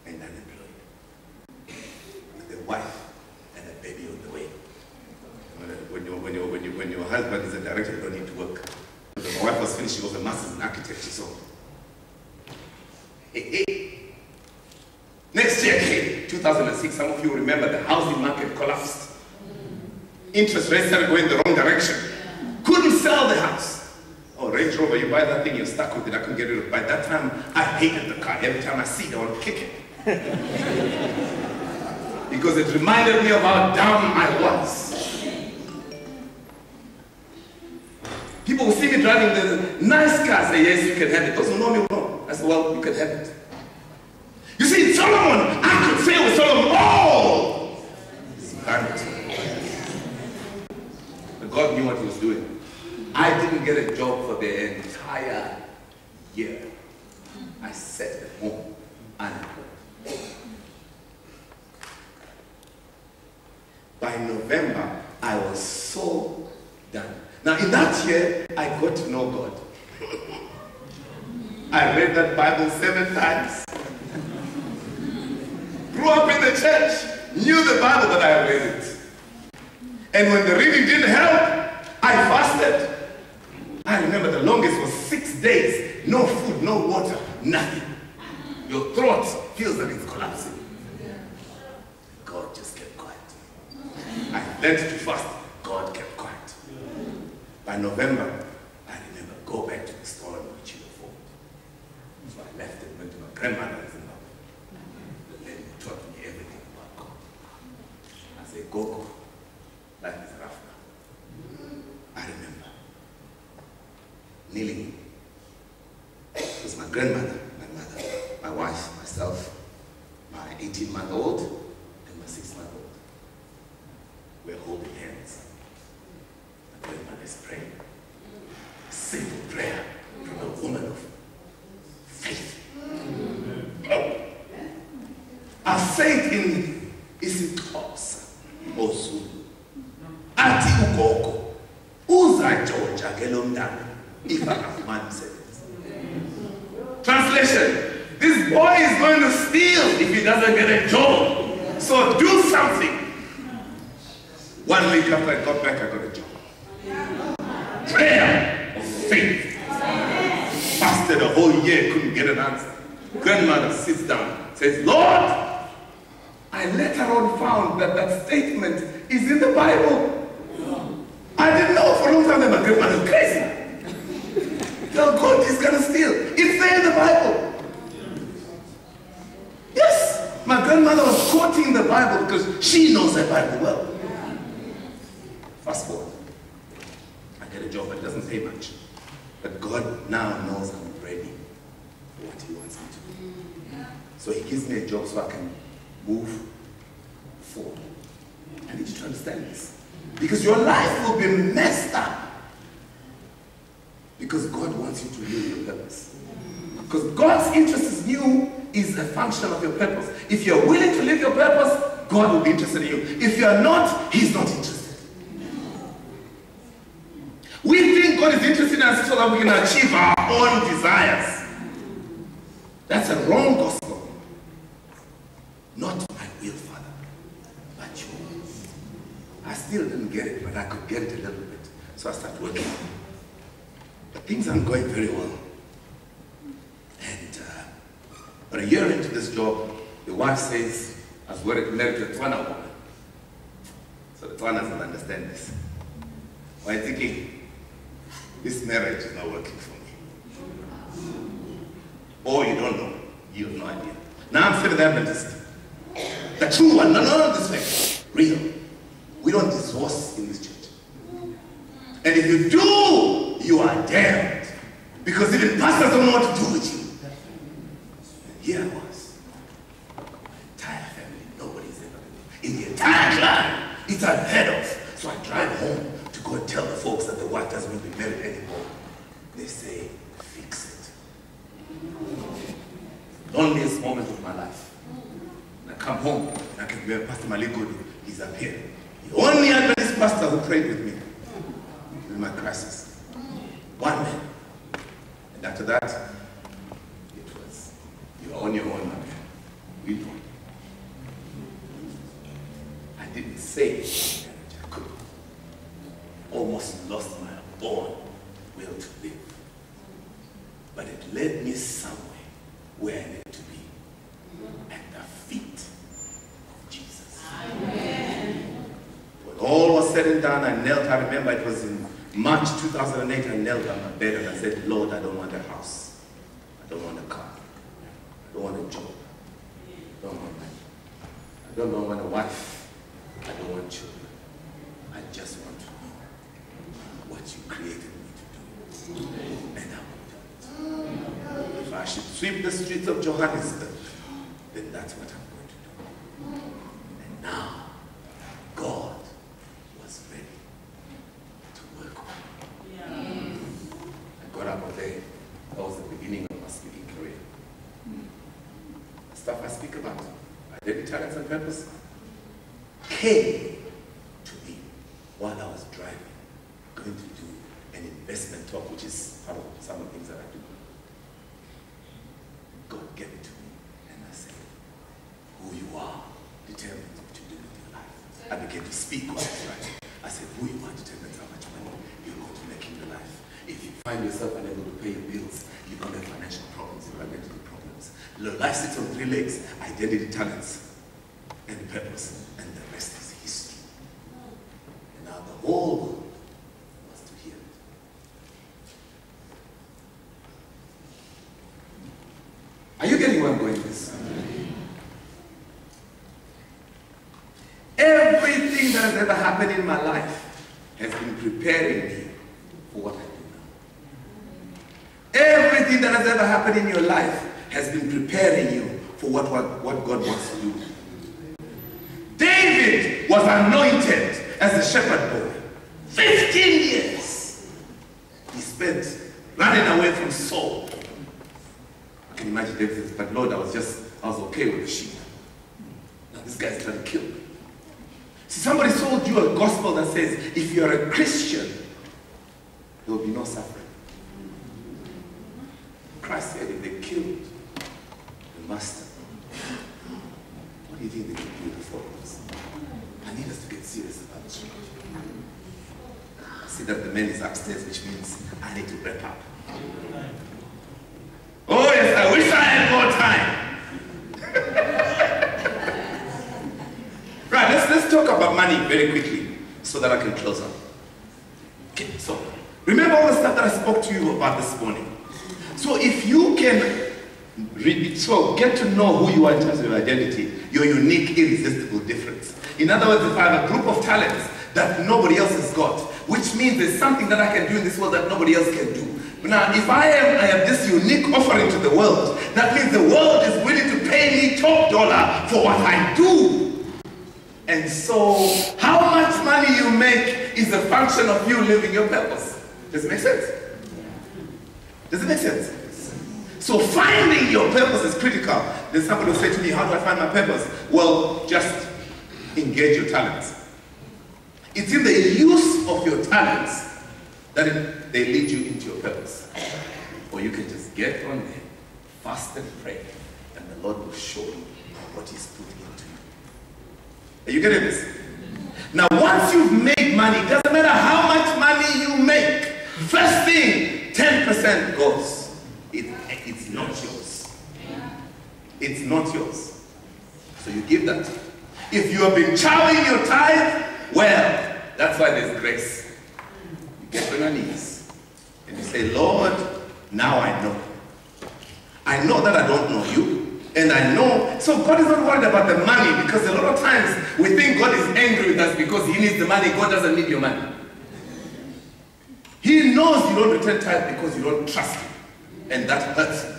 And unemployed. With a wife and a baby on the way. When your husband is a director, you don't need to work. When my wife was finished, she was a master's in architecture, so. Next year came, 2006, some of you remember the housing market collapsed. Interest rates started going the wrong direction. Couldn't sell the house. Oh, Range Rover, you buy that thing, you're stuck with it, I couldn't get rid of it. By that time, I hated the car. Every time I see it, I want to kick it. Because it reminded me of how dumb I was. People will see me driving the nice car, say, yes, you can have it. Those who know me will know. I said, well, you can have it. You see, Solomon, I could say with Solomon, oh! It's vanity. But God knew what he was doing. I didn't get a job for the entire year. I sat at home unemployed. By November, I was so done. Now, in that year, I got to know God. I read that Bible 7 times. Grew up in the church, knew the Bible, but I read it. And when the reading didn't help, I fasted. I remember the longest was 6 days. No food, no water, nothing. Your throat feels like it's collapsing. God just kept quiet. I learned to fast. God kept quiet. By November, I remember, go back to the store and reach your phone. So I left and went to my grandmother in Zimbabwe. The lady taught me everything about God. I said, go. Life is rough now. I remember kneeling. It was my grandmother, my mother, my wife, myself, my 18-month-old, and my 6-month-old. we're holding hands. And when man is praying, simple prayer from a woman of faith. A faith in isixhosa ozulu. Athi ugogo uzajoja ke lo mntana if akafumani umsebenzi. Translation: this boy is going to steal if he doesn't get a job. So do something. 1 week after I got back, I got a job. Prayer of faith. Fasted a whole year, couldn't get an answer. Grandmother sits down, says, Lord, I later on found that that statement is in the Bible. I didn't know for a long time that my grandmother was crazy. Tell God he's gonna steal. It's there in the Bible. Yes, my grandmother was quoting the Bible because she knows the Bible well. Fast forward. I get a job that doesn't pay much. But God now knows I'm ready for what he wants me to do. So he gives me a job so I can move forward. I need you to understand this. Because your life will be messed up. Because God wants you to live your purpose. Because God's interest in you is a function of your purpose. If you're willing to live your purpose, God will be interested in you. If you're not, he's not interested. We think God is interested in us so that we can achieve our own desires. That's a wrong gospel. Not my will, Father, but yours. I still didn't get it, but I could get it a little bit. So I started working. But things aren't going very well. And but a year into this job, the wife says, I was married to a Tswana woman. So the Tswanas will understand this. I'm thinking, this marriage is not working for me. Or you don't know. You have no idea. Now I'm Seventh Adventist. The true one. No, this way. Real. We don't divorce in this church. And if you do, you are damned. Because even pastors don't know what to do with you. And here I was. My entire family, nobody's ever been. In the entire clan, it's unheard of. So I drive home to go and tell the folks that the wife doesn't want to be married anymore. They say, fix it. Loneliest moment of my life. And I come home and I can hear Pastor Malikodu. He's up here. The only Adventist pastor who prayed with me in my crisis. One man. And after that, it was, you're on your own, my man. We don't. I didn't say I could. Almost lost my born will to live. But it led me somewhere where I needed to be. At the feet of Jesus. Amen. When all was said and done, I knelt. I remember it was in March 2008. I knelt on my bed and I said, Lord, I don't want a house. I don't want a car. I don't want a job. I don't want money. I don't want a wife. I don't want children. I just want to know what you created me to do. And I will do it. If I should sweep the streets of Johannesburg, then that's what I'm going to do. And now, God was ready to work with me. I got up there. That was the beginning of my speaking career. The stuff I speak about, identity, talents, and purpose, came to me while I was driving, going to do an investment talk, which is part of some of the things that I do. God gave it to me, and I said, who you are determines what you do with your life. I began to speak what was right. I said, who you are determines how much money you're going to make in your life. If you find yourself unable to pay your bills, you don't have financial problems, you have identity problems. Life sits on 3 legs: identity, talents, and purpose, and the rest is history. And now the whole world was to hear it. Are you getting where I'm going with this? Everything that has ever happened in my life has been preparing me for what I do now. Everything that has ever happened in your life has been preparing you for what God wants to do. David was anointed as a shepherd boy. 15 years he spent running away from Saul. I can imagine David says, but Lord, I was okay with the sheep. Now this guy's trying to kill me. See, somebody sold you a gospel that says, if you're a Christian, there will be no suffering. Christ said, if they killed the master, what do you think they could do before us? I need us to get serious about this. I see that the man is upstairs, which means I need to wrap up. Oh yes, I wish I had more time. Right, let's talk about money very quickly so that I can close up. Okay, so remember all the stuff that I spoke to you about this morning. So if you can get to know who you are in terms of your identity, your unique, irresistible difference. In other words, if I have a group of talents that nobody else has got, which means there's something that I can do in this world that nobody else can do. Now, if I have this unique offering to the world, that means the world is willing to pay me top dollar for what I do. And so, how much money you make is a function of you living your purpose. Does it make sense? Does it make sense? So finding your purpose is critical. Then somebody will say to me, how do I find my purpose? Well, just engage your talents. It's in the use of your talents that they lead you into your purpose. Or you can just get on there, fast and pray, and the Lord will show you what He's put into you. Are you getting this? Now, once you've made money, it doesn't matter how much money you make. First thing, 10% goes. It's not yours. It's not yours. So you give that. If you have been chowing your tithe, well, that's why there's grace. You get on your knees and you say, Lord, now I know. I know that I don't know you. And I know, so God is not worried about the money, because a lot of times we think God is angry with us because He needs the money. God doesn't need your money. He knows you don't return tithe because you don't trust Him. And that hurts Him.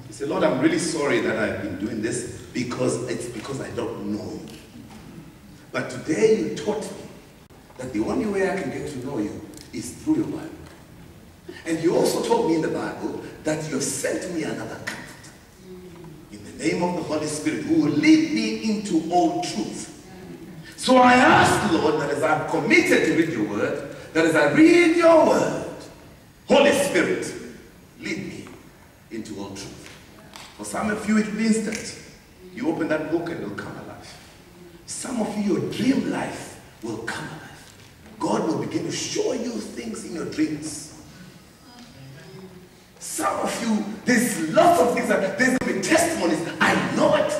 You say, Lord, I'm really sorry that I've been doing this because I don't know you. But today you taught me that the only way I can get to know you is through your Bible. And you also told me in the Bible that you have sent me another comforter in the name of the Holy Spirit, who will lead me into all truth. So I ask, Lord, that as I'm committed to read your word, that as I read your word, Holy Spirit, lead me into all truth. For some of you, it will be instant. You open that book and it will come alive. Some of you, your dream life will come alive. God will begin to show you things in your dreams. Some of you, there's lots of things, there's going to be testimonies. I know it.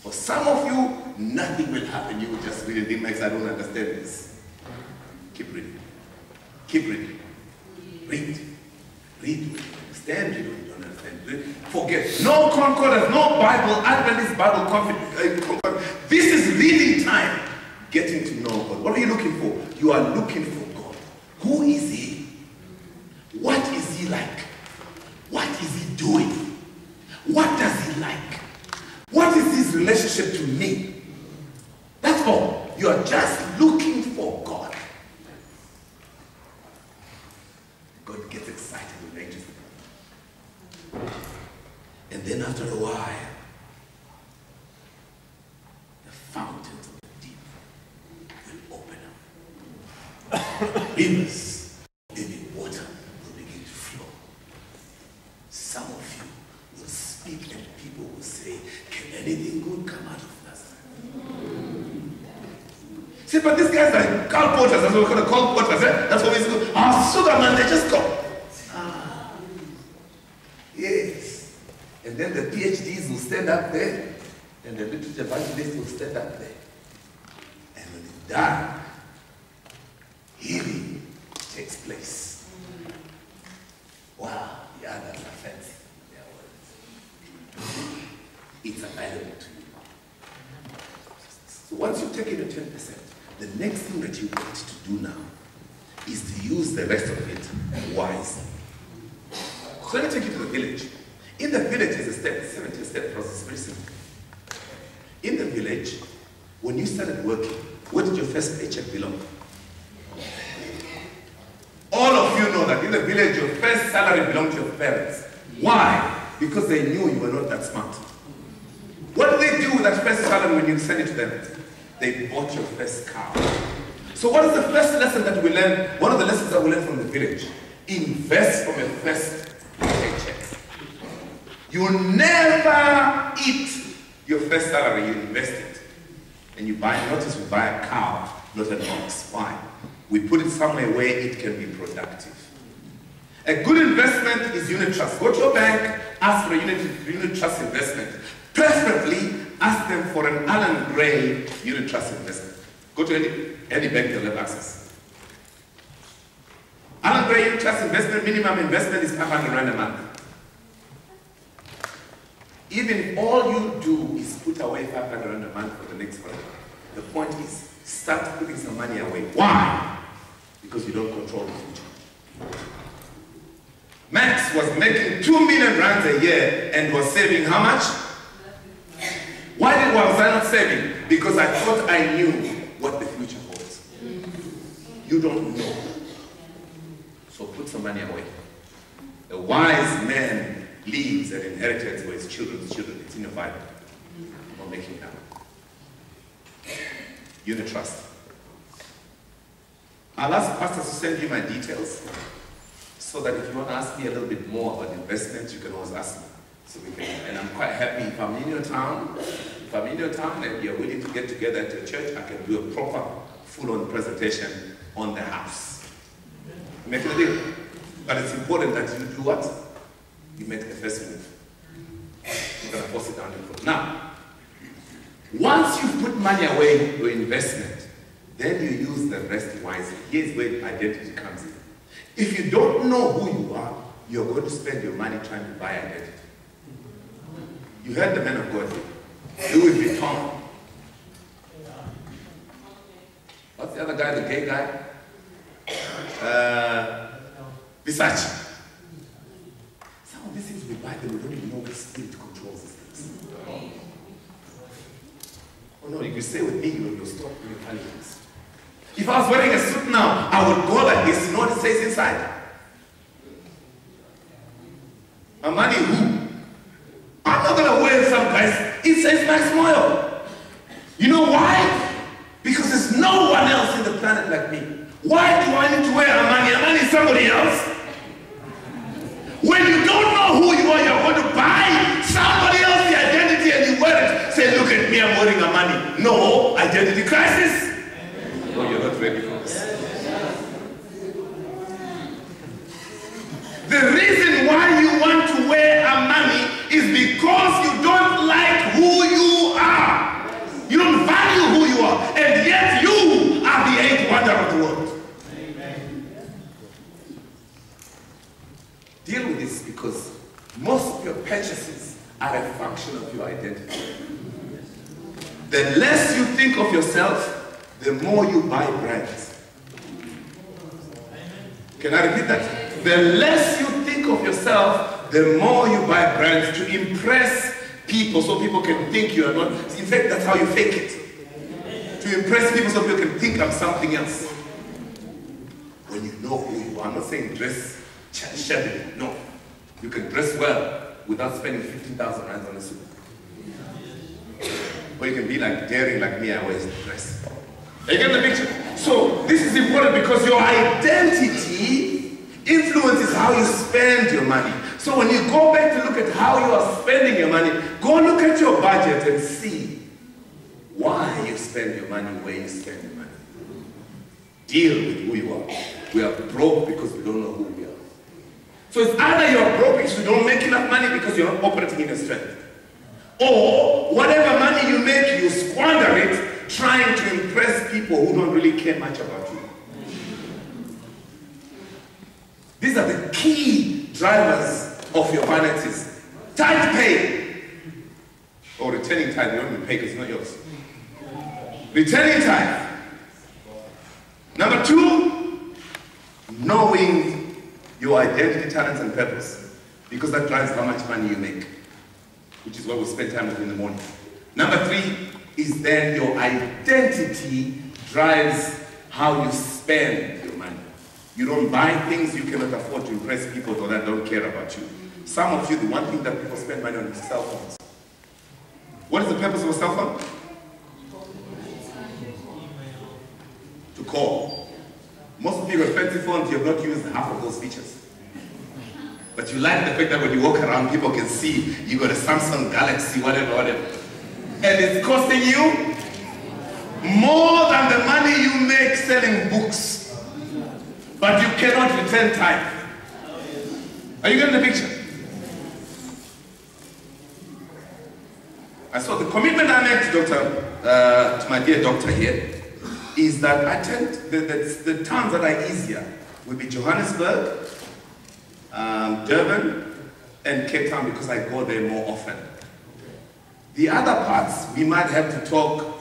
For some of you, nothing will happen. You will just read it. Makes I don't understand this. Keep reading. Keep reading. Read. Read. Understand. You don't understand. Read. Forget. No concordance, no Bible, Adventist Bible concordance. This is reading time. Getting to know God. What are you looking for? You are looking for God. Who is He? What is He like? What is He doing? What does He like? What is His relationship to me? That's all. You are just looking for God. God gets excited when angels come. And then after a while, the fountains of the deep will open up. Rivers, living water will begin to flow. Some of you will speak and people will say, can anything good come out of Nazareth? See, but these guys are Karl Potters, that's what we call Karl Potters, eh? That's what we say. Ah, sugar man, they just come. Ah, yes. And then the PhDs will stand up there, and the literature evangelists will stand up there. And when it's done, healing takes place. Wow, the others are fancy. It's available to you. So once you've taken your 10%, the next thing that you want to do now is to use the rest of it wisely. So let me take you to the village. In the village is a step, 70-step process, very simple. In the village, When you started working, where did your first paycheck belong? All of you know that in the village, your first salary belonged to your parents. Why? Because they knew you were not that smart. What do they do with that first salary when you send it to them? They bought your first car. So what is the first lesson that we learn? One of the lessons that we learn from the village. Invest from your first paycheck. You will never eat your first salary, you invest it. And you buy, notice we buy a cow, not an ox. Why? We put it somewhere where it can be productive. A good investment is unit trust. Go to your bank, ask for a unit trust investment. Preferably, ask them for an Allen Gray unit trust investment. Go to any bank they'll have access. Allen Gray unit trust investment, minimum investment is 500 Rand a month. Even if all you do is put away 500 Rand a month for the next one, the point is, start putting some money away. Why? Because you don't control the future. Max was making 2 million Rands a year and was saving how much? Why was I not saving? Because I thought I knew what the future holds. You don't know. So put some money away. A wise man leaves an inheritance for his children's children. It's in your Bible. I'm not making it up. Unit trust. I'll ask pastors to send you my details so that if you want to ask me a little bit more about investment, you can always ask me. So we can, and I'm quite happy if I'm in your town. If I'm in your town and you're willing to get together at your church, I can do a proper, full-on presentation on the house. Make it a deal. But it's important that you do what? You make the first move. You're going to force it down your throat. Now, once you put money away, your investment, then you use the rest wisely. Here's where identity comes in. If you don't know who you are, you're going to spend your money trying to buy identity. You heard the man of God here. Louis Vuitton. What's the other guy, the gay guy? Versace. Some of these things we buy, we don't even know which spirit controls these things. Oh no, if you stay with me, you'll stop your politics. If I was wearing a suit now, I would go like this. You know what it says inside? Amani who? I'm not going to wear some guys. It says Max Moyle. You know why? Because there's no one else in the planet like me. Why do I need to wear Amani? Amani is somebody else. When you don't know who you are, you're going to buy somebody else's identity and you wear it. Say, look at me, I'm wearing Amani. No, identity crisis. No, you're not ready for this. The reason why you want to wear Amani is because you don't like who you are. You don't value who you are. And yet you are the eighth wonder of the world. Deal with this because most of your purchases are a function of your identity. The less you think of yourself, the more you buy brands. Can I repeat that? The less you think of yourself, the more you buy brands to impress people so people can think you are not. In fact, that's how you fake it. To impress people so people can think I'm something else. When you know who you are, I'm not saying dress shabby. No. You can dress well without spending 15,000 Rands on a suit. Or you can be like daring like me, I always dress. You get the picture? So this is important because your identity influences how you spend your money. So when you go back to look at how you are spending your money, go look at your budget and see why you spend your money where you spend your money. Deal with who you are. We are broke because we don't know who we are. So it's either you're broke because you don't make enough money because you're not operating in your strength. Or whatever money you make, you squander it trying to impress people who don't really care much about you. These are the key drivers of your finances. Tithe pay. Or returning tithe, you don't even pay because it's not yours. Returning tithe. Number 2, knowing your identity, talents, and purpose. Because that drives how much money you make. Which is why we spend time with you in the morning. Number 3 is then your identity drives how you spend your money. You don't buy things you cannot afford to impress people or that don't care about you. Some of you, the one thing that people spend money on is cell phones. What is the purpose of a cell phone? To call. Most of you have expensive phones, you have not used half of those features. But you like the fact that when you walk around, people can see you got a Samsung Galaxy, whatever. And it's costing you more than the money you make selling books. But you cannot return time. Are you getting the picture? And so the commitment I made to my dear doctor here is that I tend, the towns that are easier will be Johannesburg, Durban, and Cape Town because I go there more often. The other parts, we might have to talk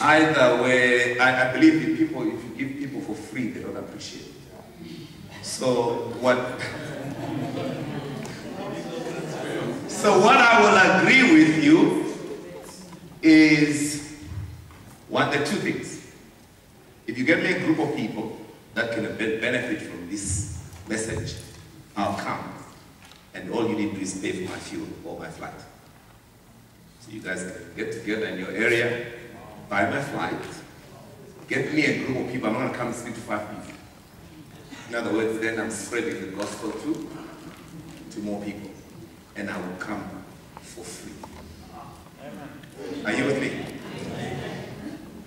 either way. I believe in people, if you give people for free, they don't appreciate it. So what I will agree with you is the 2 things. If you get me a group of people that can benefit from this message, I'll come. And all you need to do is pay for my fuel or my flight. So you guys can get together in your area, buy my flight, get me a group of people. I'm not going to come and speak to 5 people. In other words, then I'm spreading the gospel to more people. And I will come for free. Are you with me?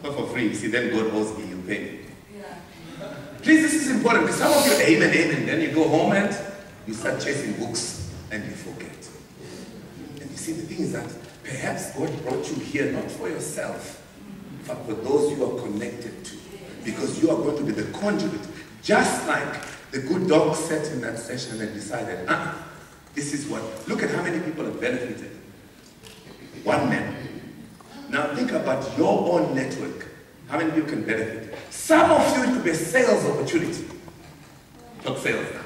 Not for free. See, then God owes me, you pay. Please, this is important because some of you amen. Then you go home and you start chasing books and you forget. And you see, the thing is that perhaps God brought you here not for yourself, but for those you are connected to. Because you are going to be the conduit. Just like the good dog sat in that session and decided, this is what, look at how many people have benefited. 1 man. Now think about your own network. How many people can benefit? Some of you, it could be a sales opportunity. Talk sales now.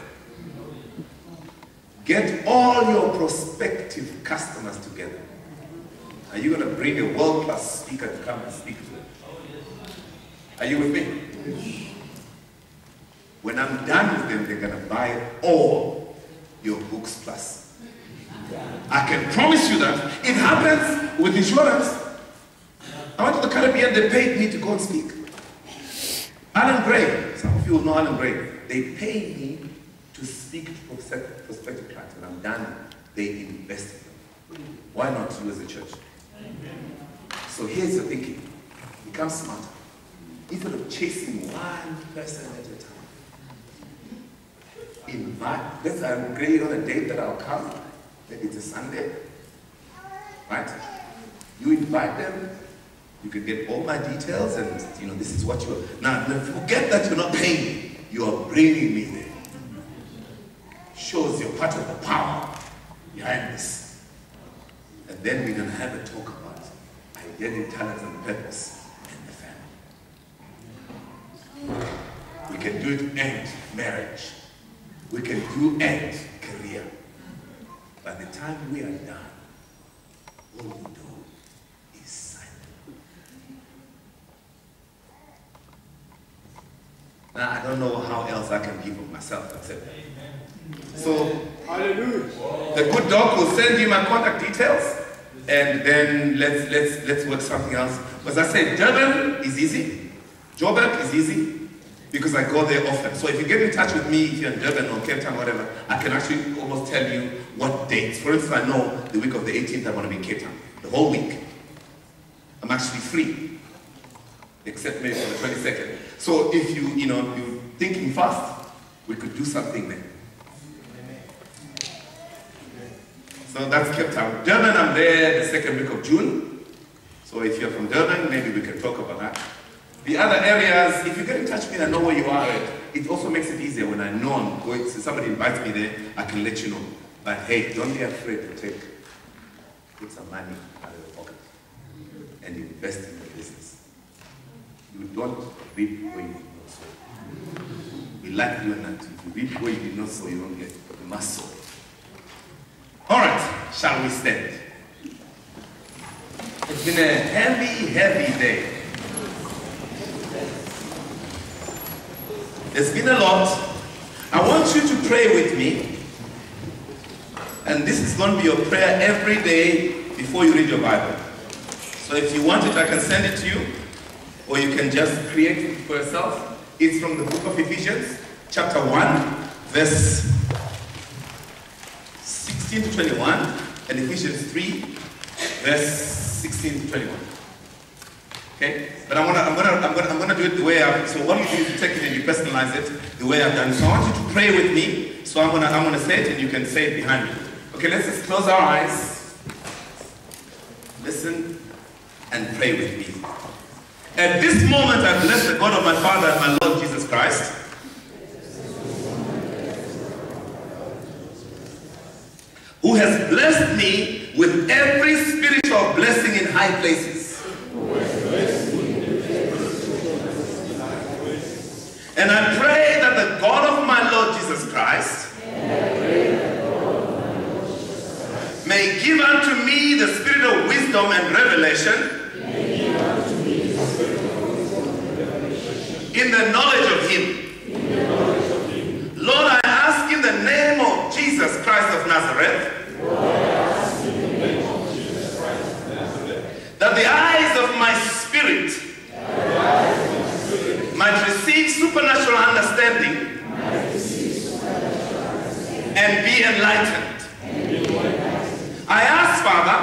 Get all your prospective customers together. Are you going to bring a world-class speaker to come and speak to them? Are you with me? When I'm done with them, they're going to buy all your books plus. I can promise you that. It happens with insurance. I went to the Caribbean, they paid me to go and speak. Alan Gray, some of you will know Alan Gray. They pay me to speak to prospective clients. When I'm done, they invest in them. Why not you as a church? So here's the thinking. Become smarter. Instead of chasing one person at a time. Invite. Let's agree on a date that I'll come. Maybe it's a Sunday. Right? You invite them. You can get all my details and, this is what you're... Now, forget that you're not paying me. You are bringing me there. Shows you're part of the power behind this. And then we're going to have a talk about identity, talents, and purpose in the family. We can do it and marriage. We can do and career. By the time we are done, all we do is silent. Now, I don't know how else I can give of myself except that. So, hallelujah. The good dog will send you my contact details, and then let's work something else. As I said, Durban is easy. Joburg is easy. Because I go there often. So if you get in touch with me, if you're in Durban or Cape Town, whatever, I can actually almost tell you what dates. For instance, I know the week of the 18th I'm going to be in Cape Town. The whole week. I'm actually free. Except maybe for the 22nd. So if you're thinking fast, we could do something there. So that's Cape Town. Durban, I'm there the 2nd week of June. So if you're from Durban, maybe we can talk about that. The other areas, if you get in touch with me and I know where you are at, it also makes it easier when I know I'm going, so somebody invites me there, I can let you know. But hey, don't be afraid to put some money out of your pocket and invest in the business. You don't reap where you did not sow. We like doing that. If you reap where you did not sow, you don't get. You must sow. All right, shall we stand? been a heavy, heavy day. There's been a lot. I want you to pray with me. And this is going to be your prayer every day before you read your Bible. So if you want it, I can send it to you. Or you can just create it for yourself. It's from the book of Ephesians, chapter 1, verse 16 to 21. And Ephesians 3, verse 16 to 21. Okay? But I'm gonna do it the way I've. So what you do is you take it and you personalize it the way I've done. So I want you to pray with me. So I'm gonna say it and you can say it behind me. Okay, let's just close our eyes. Listen and pray with me. At this moment, I bless the God of my Father and my Lord Jesus Christ, who has blessed me with every spiritual blessing in high places. And I pray that the God of my Lord Jesus Christ may give unto me the spirit of wisdom and revelation in the knowledge of Him. Lord, I ask in the name of Jesus Christ of Nazareth that the eyes of my spirit might receive supernatural understanding and be enlightened. I ask, Father,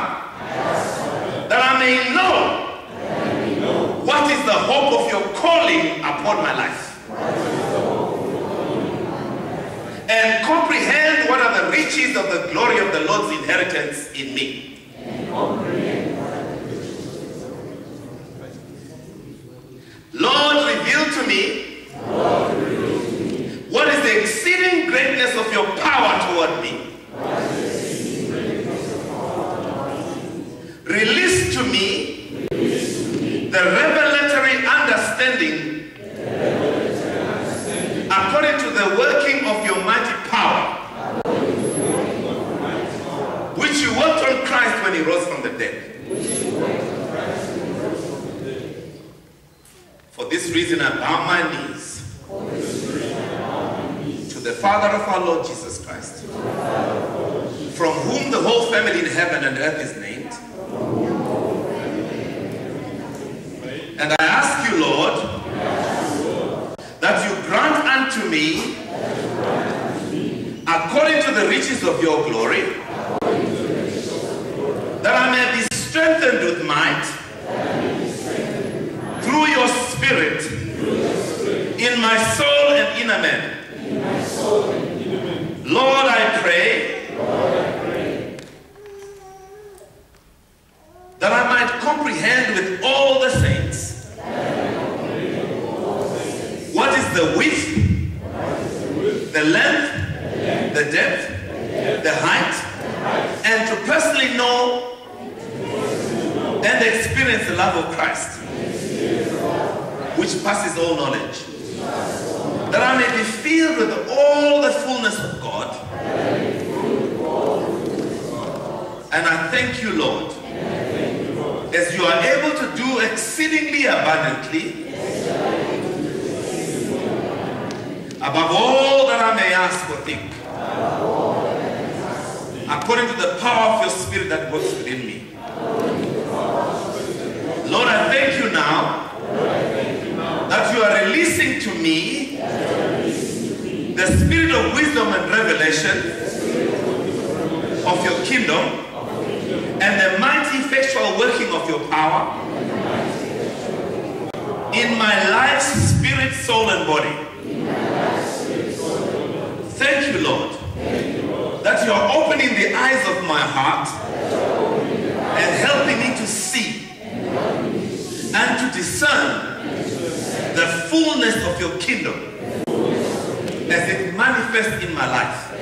that I may know what is the hope of your calling upon my life, and comprehend what are the riches of the glory of the Lord's inheritance in me. Lord, reveal to me what is the exceeding greatness of your power toward me. Release to me the revelatory understanding according to the working of your mighty power, which you worked on Christ when he rose from the dead. For this reason I bow my knees to the Father of our Lord Jesus Christ, from whom the whole family in heaven and earth is named. And I ask you, Lord, that you grant unto me, according to the riches of your glory, that I may be strengthened with might through your Spirit in my soul and inner man. Lord, I pray that I might comprehend with all the saints what is the width, the length, the depth, the height, and to personally know and experience the love of Christ, which passes all knowledge, that I may be filled with all the fullness of God. And I thank you, Lord, as you are able to do exceedingly abundantly above all that I may ask or think, according to the power of your Spirit that works within me. Lord, I thank you now that you are releasing to me the spirit of wisdom and revelation of your kingdom and the mighty effectual working of your power in my life, spirit, soul, and body. Thank you, Lord, that you are opening the eyes of my heart and helping me to see and to discern the fullness of your kingdom as it manifests in my life.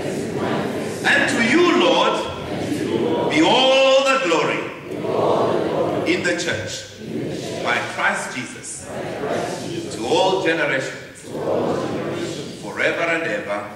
And to you, Lord, be all the glory in the church by Christ Jesus to all generations, forever and ever.